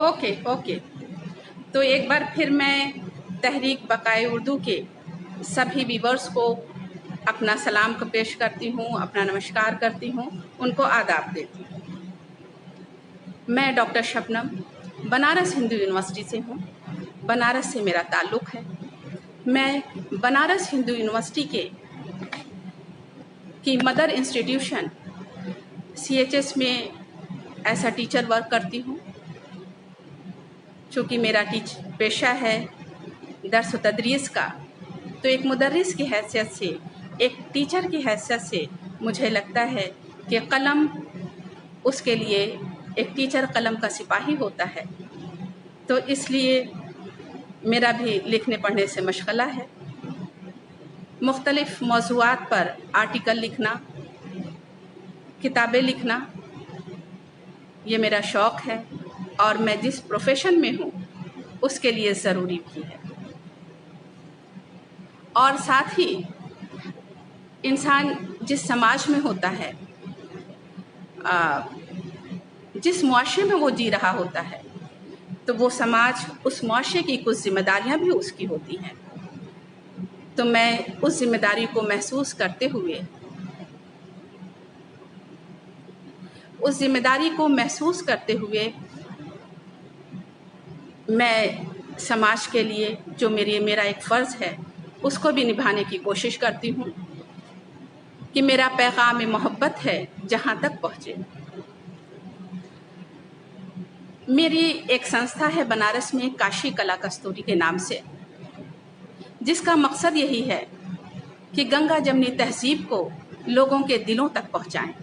Okay. तो एक बार फिर मैं तहरीक बकाए उर्दू के सभी व्यूअर्स को अपना सलाम को पेश करती हूँ, अपना नमस्कार करती हूँ, उनको आदाब देती हूँ। मैं डॉक्टर शबनम बनारस हिंदू यूनिवर्सिटी से हूँ। बनारस से मेरा ताल्लुक़ है। मैं बनारस हिंदू यूनिवर्सिटी की मदर इंस्टीट्यूशन CHS में ऐसा टीचर वर्क करती हूँ। चूँकि मेरा पेशा है दर्स व तदरीस का, तो एक मुदर्रिस की हैसियत से, एक टीचर की हैसियत से मुझे लगता है कि कलम, उसके लिए एक टीचर कलम का सिपाही होता है। तो इसलिए मेरा भी लिखने पढ़ने से मशगला है। मुख्तलिफ़ मौज़ूआत पर आर्टिकल लिखना, किताबें लिखना, ये मेरा शौक़ है और मैं जिस प्रोफेशन में हूँ उसके लिए ज़रूरी भी है। और साथ ही इंसान जिस समाज में होता है, जिस मुआशरे में वो जी रहा होता है, तो वो समाज, उस मुआशरे की कुछ ज़िम्मेदारियाँ भी उसकी होती हैं। तो मैं उस ज़िम्मेदारी को महसूस करते हुए मैं समाज के लिए जो मेरा एक फ़र्ज़ है उसको भी निभाने की कोशिश करती हूँ कि मेरा पैगाम मोहब्बत है जहाँ तक पहुँचे। मेरी एक संस्था है बनारस में, काशी कला कस्तूरी के नाम से, जिसका मकसद यही है कि गंगा जमनी तहज़ीब को लोगों के दिलों तक पहुँचाएं,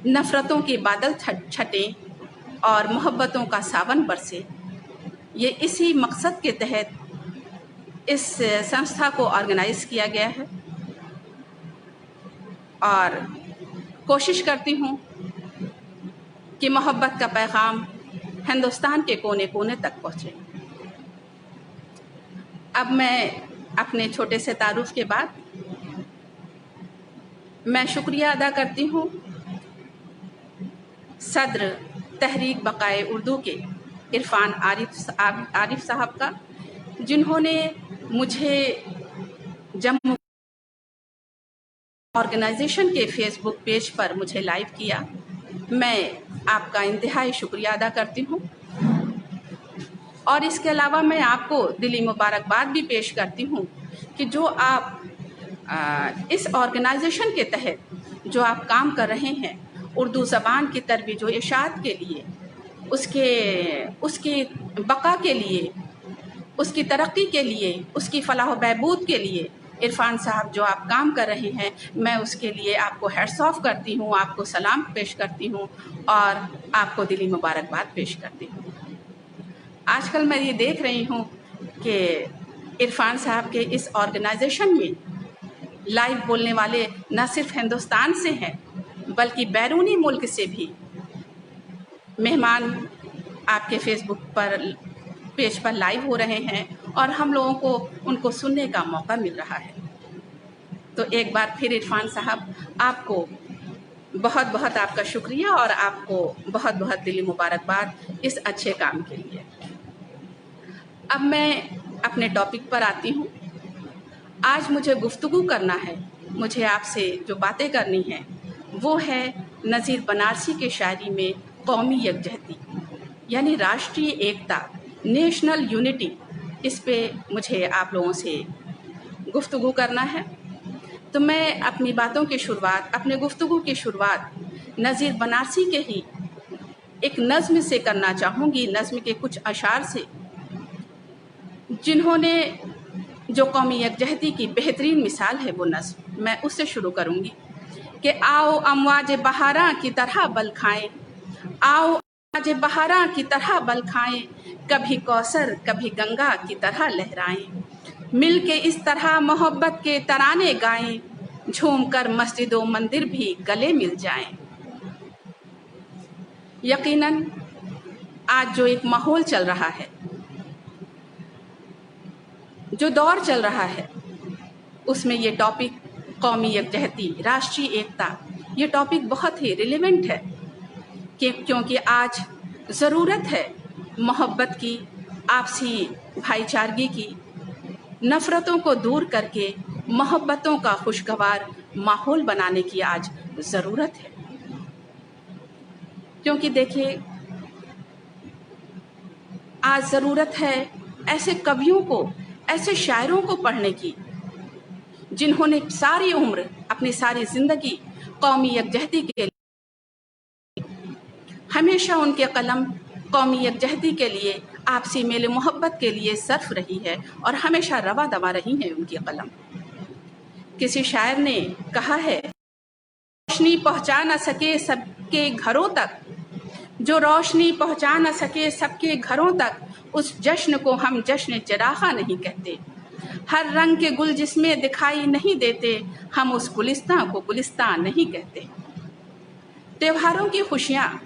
नफ़रतों के बादल छटें और मोहब्बतों का सावन बरसे। ये इसी मकसद के तहत इस संस्था को ऑर्गेनाइज़ किया गया है और कोशिश करती हूँ कि मोहब्बत का पैगाम हिंदुस्तान के कोने कोने तक पहुँचे। अब मैं अपने छोटे से तारुफ के बाद मैं शुक्रिया अदा करती हूँ सदर तहरीक बकाए उर्दू के इरफान आरिफ साहब का, जिन्होंने मुझे जम्मू ऑर्गेनाइजेशन के फेसबुक पेज पर मुझे लाइव किया। मैं आपका इंतहाई शुक्रिया अदा करती हूँ और इसके अलावा मैं आपको दिली मुबारकबाद भी पेश करती हूँ कि जो आप इस ऑर्गेनाइजेशन के तहत जो आप काम कर रहे हैं उर्दू ज़बान की तरबीज व इशाअत के लिए, उसकी बका के लिए, उसकी तरक्की के लिए, उसकी फलाह व बहबूद के लिए इरफान साहब जो आप काम कर रहे हैं, मैं उसके लिए आपको हैट्स ऑफ करती हूँ, आपको सलाम पेश करती हूँ और आपको दिली मुबारकबाद पेश करती हूँ। आजकल मैं ये देख रही हूँ कि इरफान साहब के इस ऑर्गेनाइजेशन में लाइव बोलने वाले न सिर्फ हिंदुस्तान से हैं बल्कि बैरूनी मुल्क से भी मेहमान आपके फेसबुक पेज पर लाइव हो रहे हैं और हम लोगों को उनको सुनने का मौका मिल रहा है। तो एक बार फिर इरफान साहब, आपको बहुत बहुत आपका शुक्रिया और आपको बहुत बहुत दिली मुबारकबाद इस अच्छे काम के लिए। अब मैं अपने टॉपिक पर आती हूँ। आज मुझे गुफ्तगू करना है, मुझे आपसे जो बातें करनी हैं वो है नज़ीर बनारसी के शायरी में कौमी यकजहती, यानी राष्ट्रीय एकता, नेशनल यूनिटी। इस पे मुझे आप लोगों से गुफ्तगू करना है। तो मैं अपनी बातों की शुरुआत, अपने गुफ्तगू की शुरुआत नज़ीर बनारसी के ही एक नज़्म से करना चाहूँगी, नज़्म के कुछ अशार से, जिन्होंने जो कौमी यकजहती की बेहतरीन मिसाल है वो नज़्म मैं उससे शुरू करूँगी कि आओ अमवाज बहारा की तरह बल खाएं, आओ अमवाज बहारा की तरह बल खाएं, कभी कौसर कभी गंगा की तरह लहराएं, मिल के इस तरह मोहब्बत के तराने गाएं, झूम कर मस्जिद व मंदिर भी गले मिल जाएं। यकीनन आज जो एक माहौल चल रहा है, जो दौर चल रहा है, उसमें ये टॉपिक कौमी यकजहती, राष्ट्रीय एकता, ये टॉपिक बहुत ही रिलेवेंट है क्योंकि आज ज़रूरत है मोहब्बत की, आपसी भाईचारगी की, नफ़रतों को दूर करके मोहब्बतों का खुशगवार माहौल बनाने की आज ज़रूरत है। क्योंकि देखिए, आज ज़रूरत है ऐसे कवियों को, ऐसे शायरों को पढ़ने की जिन्होंने सारी उम्र, अपनी सारी ज़िंदगी कौमी यकजहती के लिए, हमेशा उनके कलम कौमी यकजहती के लिए, आपसी मेल मोहब्बत के लिए सर्फ रही है और हमेशा रवा दवा रही है उनकी कलम। किसी शायर ने कहा है, रोशनी पहुंचा न सके सबके घरों तक, जो रोशनी पहुंचा न सके सबके घरों तक, उस जश्न को हम जश्न चिरागा नहीं कहते। हर रंग के गुल जिसमें दिखाई नहीं देते, हम उस गुलिस्तां को गुलिस्तां नहीं कहते। त्योहारों की खुशियाँ,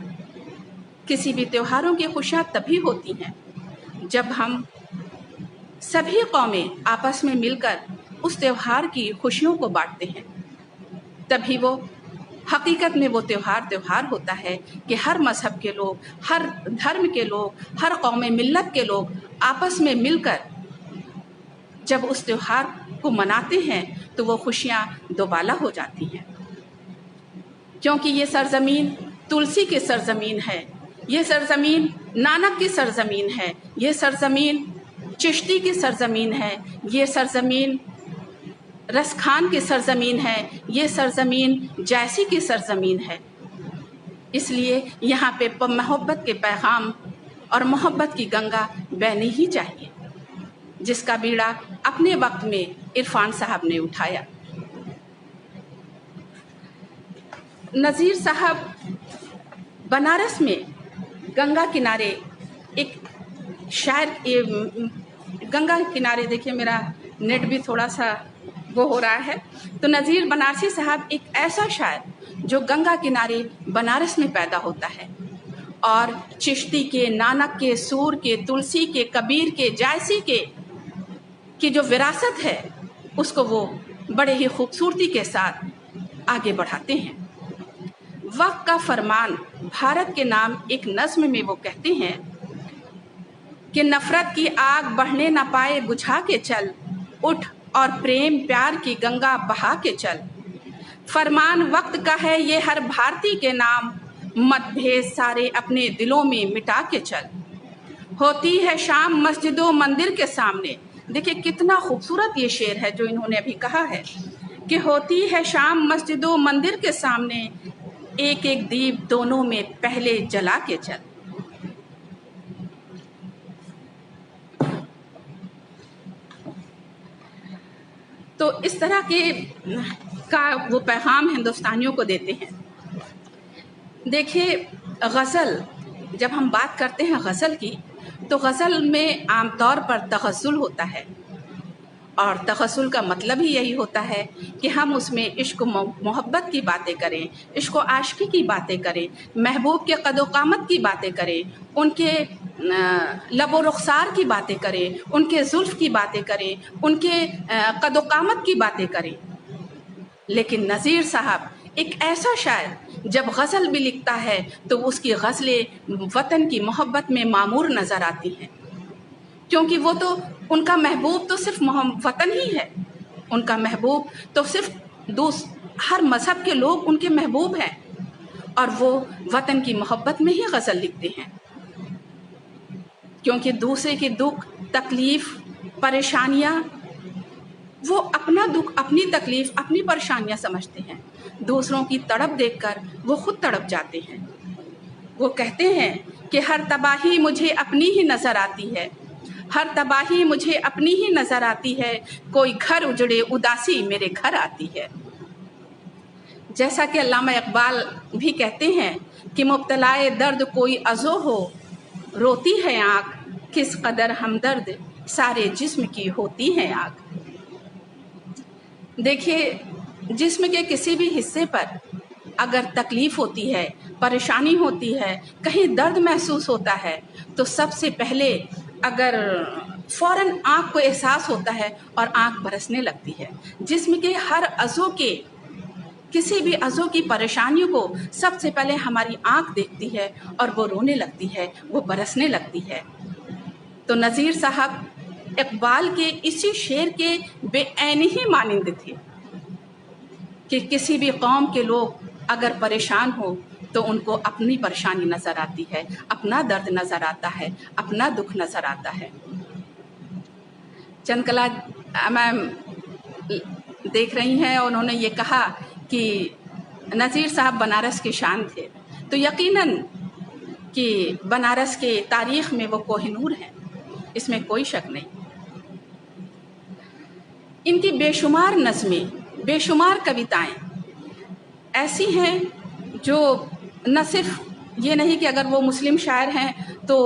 किसी भी त्योहारों की खुशियाँ तभी होती हैं जब हम सभी कौमें आपस में मिलकर उस त्योहार की खुशियों को बांटते हैं। तभी वो हकीकत में वो त्योहार होता है कि हर मजहब के लोग, हर धर्म के लोग, हर कौम मिल्लत के लोग आपस में मिलकर जब उस त्योहार को मनाते हैं तो वो खुशियाँ दोबाला हो जाती हैं। क्योंकि ये सरजमीन तुलसी की सरजमीन है, ये सरजमीन नानक की सरजमीन है, ये सरजमीन चिश्ती की सरजमीन है, ये सरजमीन रसखान की सरजमीन है, ये सरजमीन जैसी की सरजमीन है। इसलिए यहाँ पे मोहब्बत के पैगाम और मोहब्बत की गंगा बहनी ही चाहिए, जिसका बीड़ा अपने वक्त में इरफान साहब ने उठाया। नज़ीर साहब बनारस में गंगा किनारे एक शायर, गंगा किनारे, देखिए मेरा नेट भी थोड़ा सा वो हो रहा है, तो नज़ीर बनारसी साहब एक ऐसा शायर जो गंगा किनारे बनारस में पैदा होता है और चिश्ती के, नानक के, सूर के, तुलसी के, कबीर के, जायसी के की जो विरासत है उसको वो बड़े ही खूबसूरती के साथ आगे बढ़ाते हैं। वक्त का फरमान भारत के नाम एक नज़्म में वो कहते हैं कि नफ़रत की आग बढ़ने न पाए बुझा के चल, उठ और प्रेम प्यार की गंगा बहा के चल। फरमान वक्त का है ये हर भारतीय के नाम, मतभेद सारे अपने दिलों में मिटा के चल। होती है शाम मस्जिदों मंदिर के सामने, देखिए कितना खूबसूरत ये शेर है जो इन्होंने अभी कहा है कि होती है शाम मस्जिदों मंदिर के सामने, एक एक दीप दोनों में पहले जला के चल। तो इस तरह के का वो पैगाम हिंदुस्तानियों को देते हैं। देखिए, गज़ल, जब हम बात करते हैं गज़ल की, तो गज़ल में आमतौर पर तग़ज़्ज़ुल होता है और तग़ज़्ज़ुल का मतलब ही यही होता है कि हम उसमें इश्क मोहब्बत की बातें करें, इश्क व आशिकी की बातें करें, महबूब के क़द व क़ामत की बातें करें, उनके लब व रुख़सार की बातें करें, उनके ज़ुल्फ़ की बातें करें, उनके क़द व क़ामत की बातें करें। लेकिन नज़ीर साहब एक ऐसा शायर जब गज़ल भी लिखता है तो उसकी गज़लें वतन की मोहब्बत में मामूर नज़र आती हैं, क्योंकि वो तो उनका महबूब तो सिर्फ वतन ही है, उनका महबूब तो सिर्फ हर मज़हब के लोग उनके महबूब हैं और वो वतन की मोहब्बत में ही गज़ल लिखते हैं। क्योंकि दूसरे के दुख, तकलीफ़, परेशानियाँ, वो अपना दुख, अपनी तकलीफ़, अपनी परेशानियाँ समझते हैं। दूसरों की तड़प देखकर वो खुद तड़प जाते हैं। वो कहते हैं कि हर तबाही मुझे अपनी ही नज़र आती है, हर तबाही मुझे अपनी ही नज़र आती है, कोई घर उजड़े उदासी मेरे घर आती है। जैसा कि अल्लामा इकबाल भी कहते हैं कि मुब्तलाए दर्द कोई अज़ो हो, रोती है आँख, किस कदर हमदर्द सारे जिस्म की होती है आँख। देखिए, जिस्म के किसी भी हिस्से पर अगर तकलीफ़ होती है, परेशानी होती है, कहीं दर्द महसूस होता है, तो सबसे पहले अगर फ़ौरन आँख को एहसास होता है और आँख बरसने लगती है। जिस्म के हर अज़ो के किसी भी अज़ों की परेशानियों को सबसे पहले हमारी आँख देखती है और वो रोने लगती है, वो बरसने लगती है। तो नज़ीर साहब इकबाल के इसी शेर के बेऐनी ही मानिंद थे कि किसी भी कौम के लोग अगर परेशान हो तो उनको अपनी परेशानी नज़र आती है, अपना दर्द नज़र आता है, अपना दुख नज़र आता है। चंद कला मैम देख रही हैं, उन्होंने ये कहा कि नज़ीर साहब बनारस के शान थे, तो यकीनन कि बनारस के तारीख़ में वो कोहिनूर हैं, इसमें कोई शक नहीं। इनकी बेशुमार नज़में, बेशुमार कविताएं ऐसी हैं जो न सिर्फ ये नहीं कि अगर वो मुस्लिम शायर हैं तो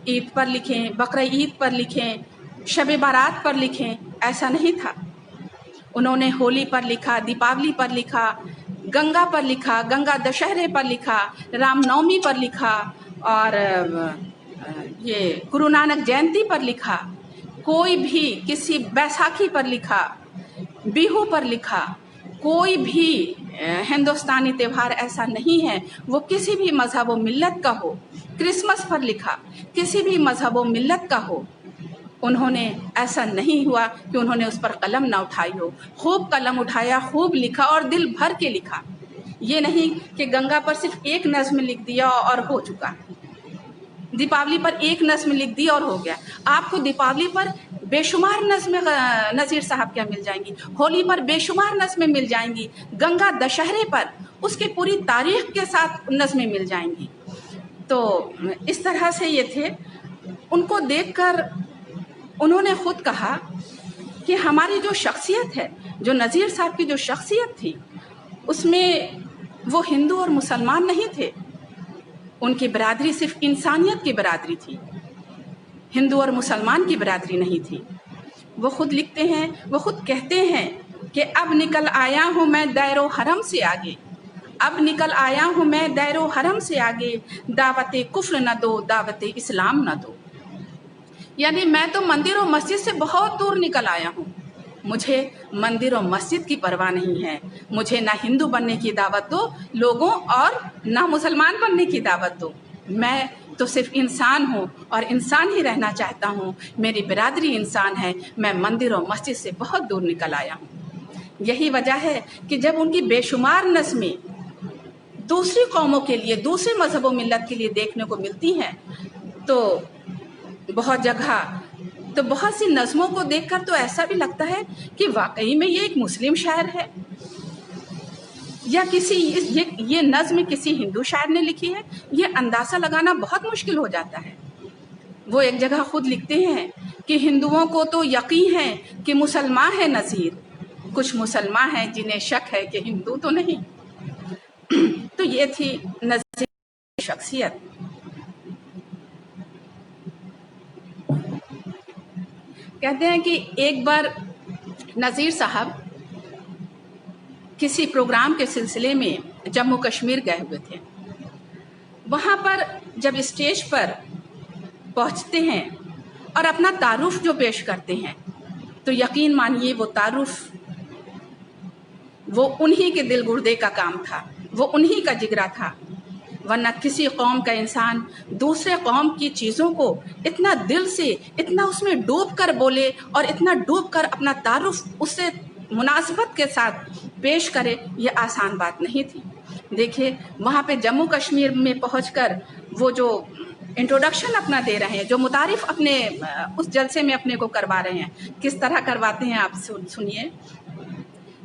ईद पर लिखें, बकरा ईद पर लिखें, शब बारात पर लिखें, ऐसा नहीं था। उन्होंने होली पर लिखा, दीपावली पर लिखा, गंगा पर लिखा, गंगा दशहरे पर लिखा, रामनवमी पर लिखा और ये गुरु नानक जयंती पर लिखा, कोई भी किसी बैसाखी पर लिखा, बिहू पर लिखा, कोई भी हिंदुस्तानी त्यौहार ऐसा नहीं है वो किसी भी मजहब व मिल्लत का हो। क्रिसमस पर लिखा, किसी भी मजहब व मिल्लत का हो। उन्होंने ऐसा नहीं हुआ कि उन्होंने उस पर कलम ना उठाई हो, खूब कलम उठाया, खूब लिखा और दिल भर के लिखा। ये नहीं कि गंगा पर सिर्फ एक नज़्म लिख दिया और हो चुका, दीपावली पर एक नज़्म लिख दी और हो गया। आपको दीपावली पर बेशुमार नज़्में नज़ीर साहब क्या मिल जाएंगी, होली पर बेशुमार नज़्में मिल जाएंगी, गंगा दशहरे पर उसके पूरी तारीख के साथ नज़्में मिल जाएंगी। तो इस तरह से ये थे। उनको देखकर उन्होंने खुद कहा कि हमारी जो शख्सियत है, जो नज़ीर साहब की जो शख्सियत थी, उसमें वो हिंदू और मुसलमान नहीं थे। उनकी बरादरी सिर्फ इंसानियत की बरादरी थी, हिंदू और मुसलमान की बरादरी नहीं थी। वो खुद लिखते हैं, वो खुद कहते हैं कि अब निकल आया हूँ मैं दायरो हरम से आगे, अब निकल आया हूँ मैं दायरो हरम से आगे, दावत कुफ्र न दो, दावत इस्लाम न दो। यानी मैं तो मंदिर और मस्जिद से बहुत दूर निकल आया हूँ, मुझे मंदिर और मस्जिद की परवाह नहीं है, मुझे ना हिंदू बनने की दावत दो लोगों और ना मुसलमान बनने की दावत दो। मैं तो सिर्फ इंसान हूँ और इंसान ही रहना चाहता हूँ, मेरी बिरादरी इंसान है, मैं मंदिर और मस्जिद से बहुत दूर निकल आया हूँ। यही वजह है कि जब उनकी बेशुमार नज़में दूसरी कौमों के लिए, दूसरे मजहब व मिल्लत के लिए देखने को मिलती हैं, तो बहुत जगह, तो बहुत सी नज़मों को देखकर तो ऐसा भी लगता है कि वाकई में ये एक मुस्लिम शायर है या किसी ये नज़्म किसी हिंदू शायर ने लिखी है। ये अंदाज़ा लगाना बहुत मुश्किल हो जाता है। वो एक जगह खुद लिखते हैं कि हिंदुओं को तो यकीन है कि मुसलमान है नज़ीर, कुछ मुसलमान हैं जिन्हें शक है कि हिंदू तो नहीं। तो ये थी नज़ीर की शख्सियत। कहते हैं कि एक बार नज़ीर साहब किसी प्रोग्राम के सिलसिले में जम्मू कश्मीर गए हुए थे। वहाँ पर जब स्टेज पर पहुँचते हैं और अपना तारुफ जो पेश करते हैं, तो यकीन मानिए वो तारुफ वो उन्हीं के दिल गुर्दे का काम था, वो उन्हीं का जिगरा था। वरना किसी कौम का इंसान दूसरे कौम की चीज़ों को इतना दिल से, इतना उसमें डूब कर बोले और इतना डूब कर अपना तारुफ उससे मुनासिबत के साथ पेश करे, ये आसान बात नहीं थी। देखिए वहाँ पे जम्मू कश्मीर में पहुंचकर वो जो इंट्रोडक्शन अपना दे रहे हैं, जो मुतारिफ अपने उस जलसे में अपने को करवा रहे हैं, किस तरह करवाते हैं आप सुनिए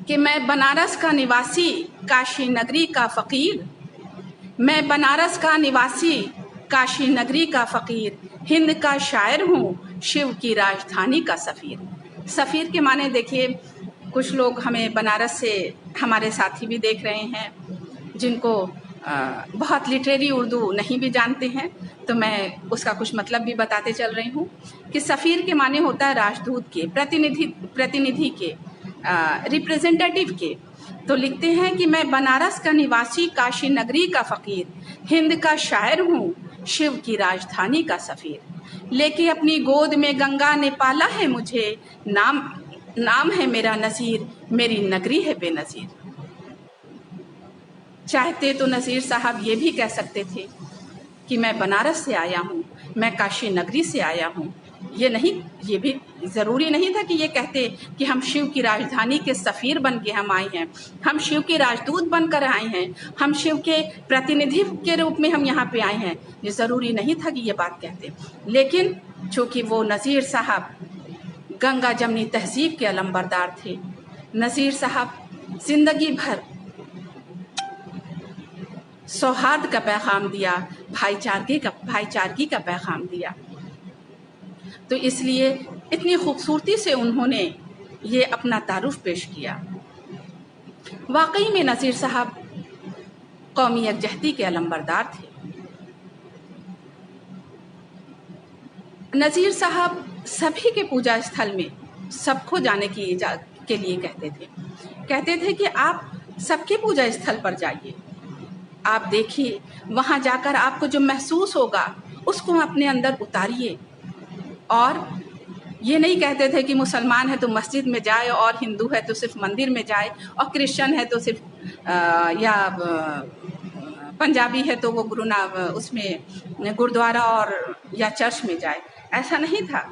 कि मैं बनारस का निवासी, काशी नगरी का फ़कीर, मैं बनारस का निवासी, काशी नगरी का फ़कीर, हिंद का शायर हूँ, शिव की राजधानी का सफ़ीर। सफ़ीर के माने देखिए, कुछ लोग हमें बनारस से हमारे साथी भी देख रहे हैं जिनको बहुत लिटरेरी उर्दू नहीं भी जानते हैं, तो मैं उसका कुछ मतलब भी बताते चल रही हूँ कि सफ़ीर के माने होता है राजदूत के, प्रतिनिधि के, रिप्रेजेंटेटिव के। तो लिखते हैं कि मैं बनारस का निवासी, काशी नगरी का फ़कीर, हिंद का शायर हूँ, शिव की राजधानी का सफ़ीर। लेके अपनी गोद में गंगा ने पाला है मुझे, नाम है मेरा नज़ीर, मेरी नगरी है बेनज़ीर। चाहते तो नज़ीर साहब ये भी कह सकते थे कि मैं बनारस से आया हूँ, मैं काशी नगरी से आया हूँ। ये भी ज़रूरी नहीं था कि ये कहते कि हम शिव की राजधानी के सफ़ीर बन के हम आए हैं, हम शिव के राजदूत बनकर आए हैं, हम शिव के प्रतिनिधि के रूप में हम यहाँ पे आए हैं। ये ज़रूरी नहीं था कि ये बात कहते, लेकिन चूँकि वो नज़ीर साहब गंगा जमनी तहजीब के अलंबरदार थे, नज़ीर साहब ज़िंदगी भर सौहार्द का पैगाम दिया, भाईचारगी का पैगाम दिया, तो इसलिए इतनी खूबसूरती से उन्होंने ये अपना तारुफ पेश किया। वाकई में नज़ीर साहब कौमी यकजहती के अलंबरदार थे। नज़ीर साहब सभी के पूजा स्थल में सबको जाने के लिए कहते थे कि आप सबके पूजा स्थल पर जाइए, आप देखिए, वहाँ जाकर आपको जो महसूस होगा उसको अपने अंदर उतारिए। और ये नहीं कहते थे कि मुसलमान है तो मस्जिद में जाए और हिंदू है तो सिर्फ मंदिर में जाए और क्रिश्चियन है तो सिर्फ पंजाबी है तो वो उसमें गुरुद्वारा और या चर्च में जाए। ऐसा नहीं था।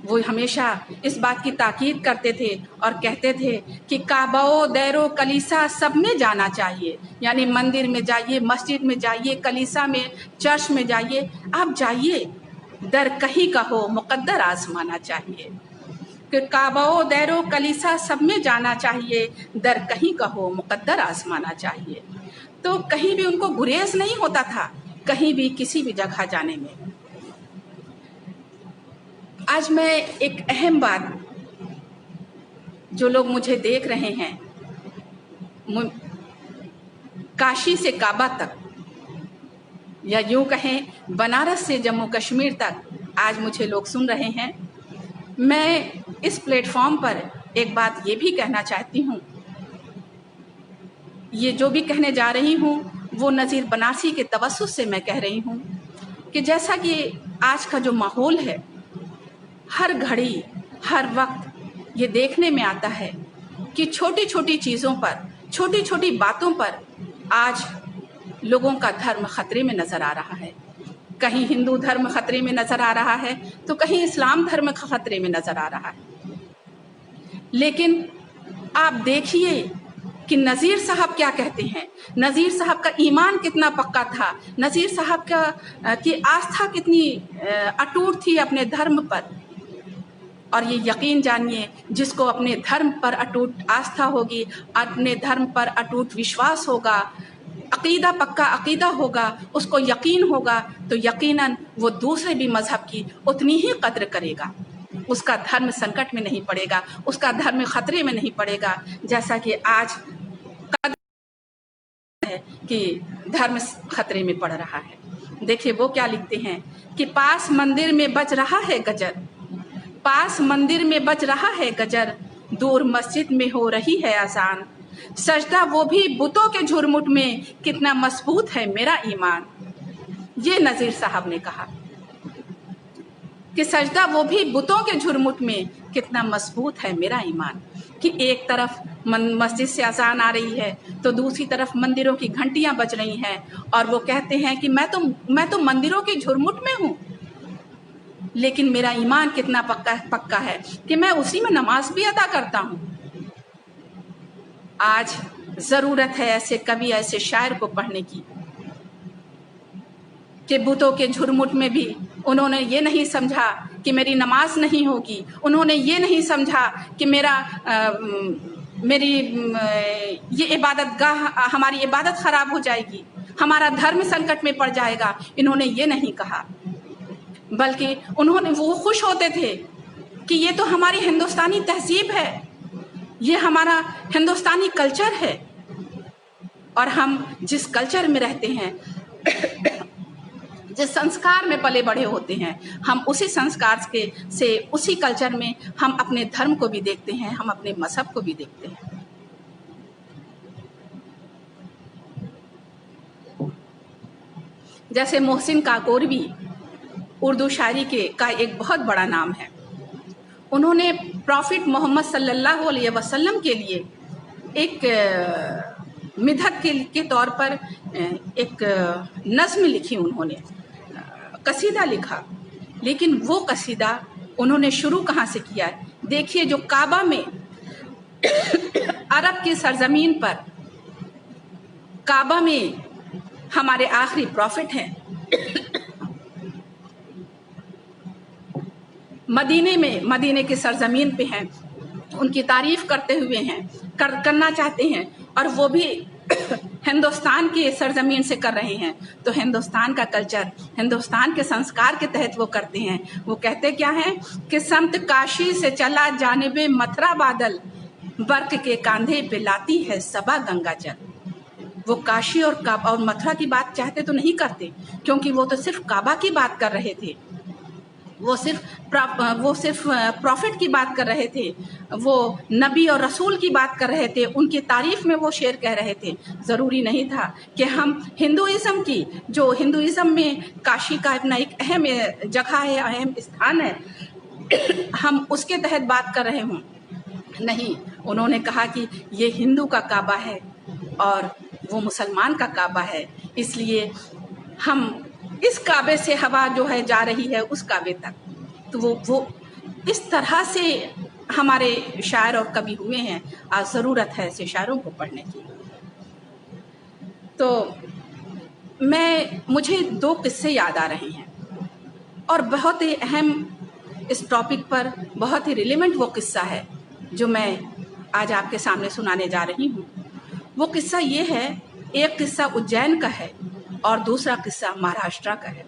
वो हमेशा इस बात की ताकीद करते थे और कहते थे कि काबाओ दैरो कलीसा सब में जाना चाहिए, यानी मंदिर में जाइए, मस्जिद में जाइए, कलीसा में, चर्च में जाइए, आप जाइए, दर कहीं का हो मुकद्दर आजमाना चाहिए। कि काबाओ दैरो कलीसा सब में जाना चाहिए, दर कहीं का हो मुकद्दर आजमाना चाहिए। तो कहीं भी उनको गुरेज नहीं होता था, कहीं भी किसी भी जगह जाने में। आज मैं एक अहम बात, जो लोग मुझे देख रहे हैं, काशी से काबा तक या यूँ कहें बनारस से जम्मू कश्मीर तक आज मुझे लोग सुन रहे हैं, मैं इस प्लेटफॉर्म पर एक बात ये भी कहना चाहती हूँ। ये जो भी कहने जा रही हूँ वो नज़ीर बनारसी के तवस्सुत से मैं कह रही हूँ कि जैसा कि आज का जो माहौल है, हर घड़ी हर वक्त ये देखने में आता है कि छोटी छोटी चीज़ों पर, छोटी छोटी बातों पर आज लोगों का धर्म खतरे में नज़र आ रहा है। कहीं हिंदू धर्म खतरे में नज़र आ रहा है तो कहीं इस्लाम धर्म खतरे में नज़र आ रहा है। लेकिन आप देखिए कि नज़ीर साहब क्या कहते हैं, नज़ीर साहब का ईमान कितना पक्का था, नज़ीर साहब की आस्था कितनी अटूट थी अपने धर्म पर। और ये यकीन जानिए, जिसको अपने धर्म पर अटूट आस्था होगी, अपने धर्म पर अटूट विश्वास होगा, अक़ीदा पक्का अक़ीदा होगा, उसको यकीन होगा, तो यकीनन वो दूसरे भी मज़हब की उतनी ही कद्र करेगा। उसका धर्म संकट में नहीं पड़ेगा, उसका धर्म खतरे में नहीं पड़ेगा, जैसा कि आज है कि धर्म खतरे में पड़ रहा है। देखिए वो क्या लिखते हैं कि पास मंदिर में बज रहा है गजर, पास मंदिर में बज रहा है गजर, दूर मस्जिद में हो रही है अजान, सजदा वो भी बुतों के झुरमुट में, कितना मजबूत है मेरा ईमान। ये नज़ीर साहब ने कहा कि सजदा वो भी बुतों के झुरमुट में, कितना मजबूत है मेरा ईमान। कि एक तरफ मस्जिद से अजान आ रही है तो दूसरी तरफ मंदिरों की घंटियां बज रही हैं, और वो कहते हैं कि मैं तो मंदिरों के झुरमुट में हूँ, लेकिन मेरा ईमान कितना पक्का है कि मैं उसी में नमाज भी अदा करता हूँ। आज ज़रूरत है ऐसे कवि, ऐसे शायर को पढ़ने की कि बुतों के झुरमुट में भी उन्होंने ये नहीं समझा कि मेरी नमाज नहीं होगी, उन्होंने ये नहीं समझा कि मेरी ये इबादत गाह, हमारी इबादत ख़राब हो जाएगी, हमारा धर्म संकट में पड़ जाएगा। इन्होंने ये नहीं कहा, बल्कि वो खुश होते थे कि ये तो हमारी हिंदुस्तानी तहजीब है, ये हमारा हिंदुस्तानी कल्चर है, और हम जिस कल्चर में रहते हैं, जिस संस्कार में पले बड़े होते हैं, हम उसी संस्कार से उसी कल्चर में हम अपने धर्म को भी देखते हैं, हम अपने मजहब को भी देखते हैं। जैसे मोहसिन काकोरवी उर्दू शायरी का एक बहुत बड़ा नाम है। उन्होंने प्रॉफिट मोहम्मद सल्लल्लाहु अलैहि वसल्लम के लिए एक مدحت کے طور پر ایک نظم لکھی، انہوں نے قصیدہ لکھا، لیکن وہ قصیدہ انہوں نے شروع کہاں سے کیا ہے؟ دیکھیے، جو کعبہ میں عرب کی سرزمین پر کعبہ میں ہمارے آخری پروفٹ ہیں، مدینے کی سرزمین پہ ہیں، ان کی تعریف کرتے ہوئے ہیں، کرنا چاہتے ہیں، اور وہ بھی ہندوستان کی سرزمین سے کر رہے ہیں، تو ہندوستان کا کلچر، ہندوستان کے سنسکار کے تحت وہ کرتے ہیں۔ وہ کہتے کیا ہیں کہ سمت کاشی سے چلا جانب متھرا بادل، برق کے کاندھے پہ لاتی ہے صبا گنگا جل۔ وہ کاشی اور متھرا کی بات چاہتے تو نہیں کرتے، کیونکہ وہ تو صرف کعبہ کی بات کر رہے تھے، وہ صرف پروفٹ کی بات کر رہے تھے، وہ نبی اور رسول کی بات کر رہے تھے، ان کی تعریف میں وہ شعر کہہ رہے تھے۔ ضروری نہیں تھا کہ ہم ہندوازم میں کاشی کا اپنا ایک اہم جگہ ہے، اہم استھان ہے، ہم اس کے تحت بات کر رہے ہوں۔ نہیں، انہوں نے کہا کہ یہ ہندو کا کعبہ ہے اور وہ مسلمان کا کعبہ ہے، اس لیے ہم اس کعبے سے ہوا جو ہے جا رہی ہے اس کعبے تک۔ تو وہ اس طرح سے ہمارے شاعر اور کبھی ہوئے ہیں، آج ضرورت ہے ایسے شاعروں کو پڑھنے کی۔ تو مجھے 2 قصے یاد آ رہے ہیں، اور بہت ہی اہم، اس ٹاپک پر بہت ہی ریلیونٹ وہ قصہ ہے جو میں آج آپ کے سامنے سنانے جا رہی ہوں۔ وہ قصہ یہ ہے، ایک قصہ اجین کا ہے اور دوسرا قصہ مہاراشٹر کا ہے،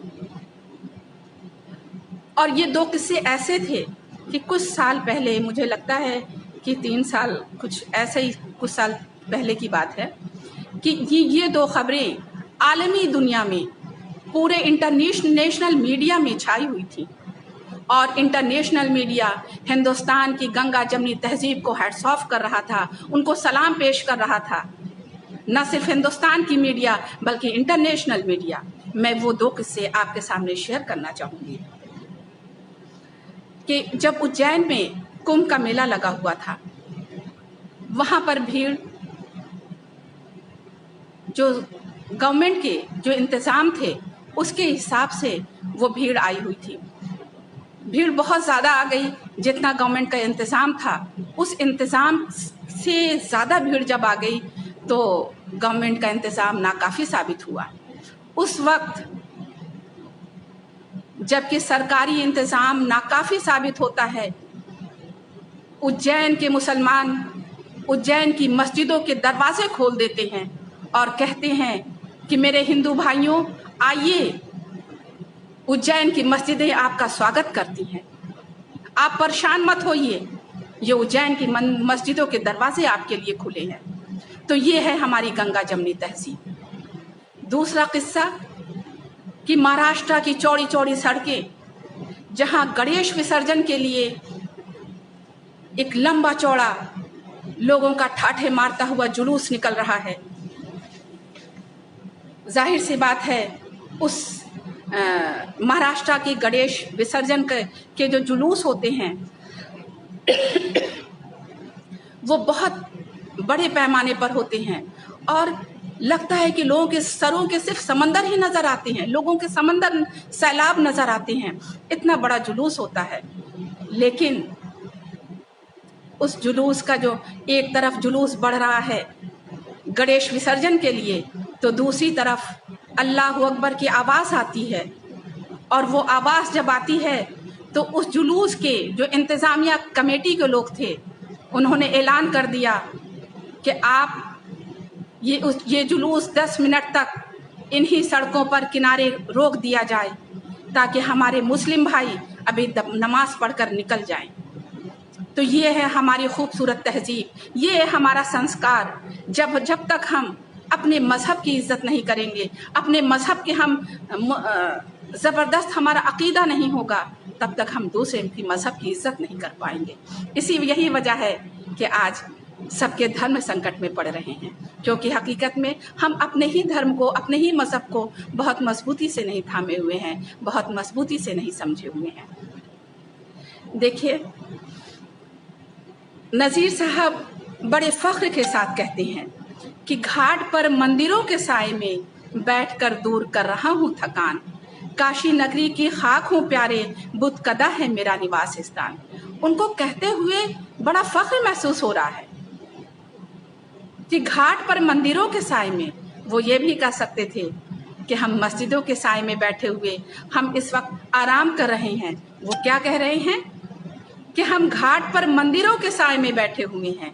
اور یہ 2 قصے ایسے تھے کہ کچھ سال پہلے، مجھے لگتا ہے کہ 3 سال، کچھ ایسے ہی کچھ سال پہلے کی بات ہے، کہ یہ 2 خبریں عالمی دنیا میں پورے انٹرنیشنل میڈیا میں چھائی ہوئی تھیں، اور انٹرنیشنل میڈیا ہندوستان کی گنگا جمنی تہذیب کو ہیٹس آف کر رہا تھا، ان کو سلام پیش کر رہا تھا، نہ صرف ہندوستان کی میڈیا بلکہ انٹرنیشنل میڈیا۔ میں وہ 2 قصے آپ کے سامنے شیئر کرنا چاہوں گی کہ جب اجین میں کمبھ کا میلہ لگا ہوا تھا، وہاں پر بھیڑ، جو گورنمنٹ کے جو انتظام تھے اس کے حساب سے وہ بھیڑ آئی ہوئی تھی، بھیڑ بہت زیادہ آ گئی، جتنا گورنمنٹ کا انتظام تھا اس انتظام سے زیادہ بھیڑ جب آ گئی تو گورنمنٹ کا انتظام ناکافی ثابت ہوا۔ اس وقت جب کہ سرکاری انتظام ناکافی ثابت ہوتا ہے، اجین کے مسلمان اجین کی مسجدوں کے دروازے کھول دیتے ہیں اور کہتے ہیں کہ میرے ہندو بھائیوں، آئیے، اجین کی مسجدیں آپ کا سواگت کرتی ہیں، آپ پریشان مت ہوئیے، یہ اجین کی مسجدوں کے دروازے آپ کے لیے کھلے ہیں۔ تو یہ ہے ہماری گنگا جمنی تہذیب۔ دوسرا قصہ کہ مہاراشٹر کی چوڑی چوڑی سڑکیں، جہاں گنیش وسرجن کے لیے ایک لمبا چوڑا لوگوں کا ٹھاٹھے مارتا ہوا جلوس نکل رہا ہے۔ ظاہر سی بات ہے، اس مہاراشٹر کی گنیش وسرجن کے جو جلوس ہوتے ہیں وہ بہت بڑے پیمانے پر ہوتے ہیں، اور لگتا ہے کہ لوگوں کے سروں کے صرف سمندر ہی نظر آتے ہیں، لوگوں کے سمندر سیلاب نظر آتے ہیں، اتنا بڑا جلوس ہوتا ہے۔ لیکن اس جلوس کا جو ایک طرف جلوس بڑھ رہا ہے گنیش وسرجن کے لیے، تو دوسری طرف اللہ اکبر کی آواز آتی ہے، اور وہ آواز جب آتی ہے تو اس جلوس کے جو انتظامیہ کمیٹی کے لوگ تھے انہوں نے اعلان کر دیا کہ آپ یہ جلوس 10 منٹ تک انہی سڑکوں پر کنارے روک دیا جائے تاکہ ہمارے مسلم بھائی ابھی نماز پڑھ کر نکل جائیں۔ تو یہ ہے ہماری خوبصورت تہذیب، یہ ہے ہمارا سنسکار۔ جب تک ہم اپنے مذہب کی عزت نہیں کریں گے، اپنے مذہب کے ہم زبردست ہمارا عقیدہ نہیں ہوگا، تب تک ہم دوسرے کی مذہب کی عزت نہیں کر پائیں گے۔ یہی وجہ ہے کہ آج سب کے دھرم سنکٹ میں پڑ رہے ہیں، کیونکہ حقیقت میں ہم اپنے ہی دھرم کو، اپنے ہی مذہب کو بہت مضبوطی سے نہیں تھامے ہوئے ہیں، بہت مضبوطی سے نہیں سمجھے ہوئے ہیں۔ دیکھیے، نذیر صاحب بڑے فخر کے ساتھ کہتے ہیں कि घाट पर मंदिरों के साए में बैठकर दूर कर रहा हूँ थकान, काशी नगरी की खाक हूँ प्यारे, बुतकदा है मेरा निवास स्थान। उनको कहते हुए बड़ा फख्र महसूस हो रहा है कि घाट पर मंदिरों के साए में, वो ये भी कह सकते थे कि हम मस्जिदों के साए में बैठे हुए हम इस वक्त आराम कर रहे हैं। वो क्या कह रहे हैं कि हम घाट पर मंदिरों के साए में बैठे हुए हैं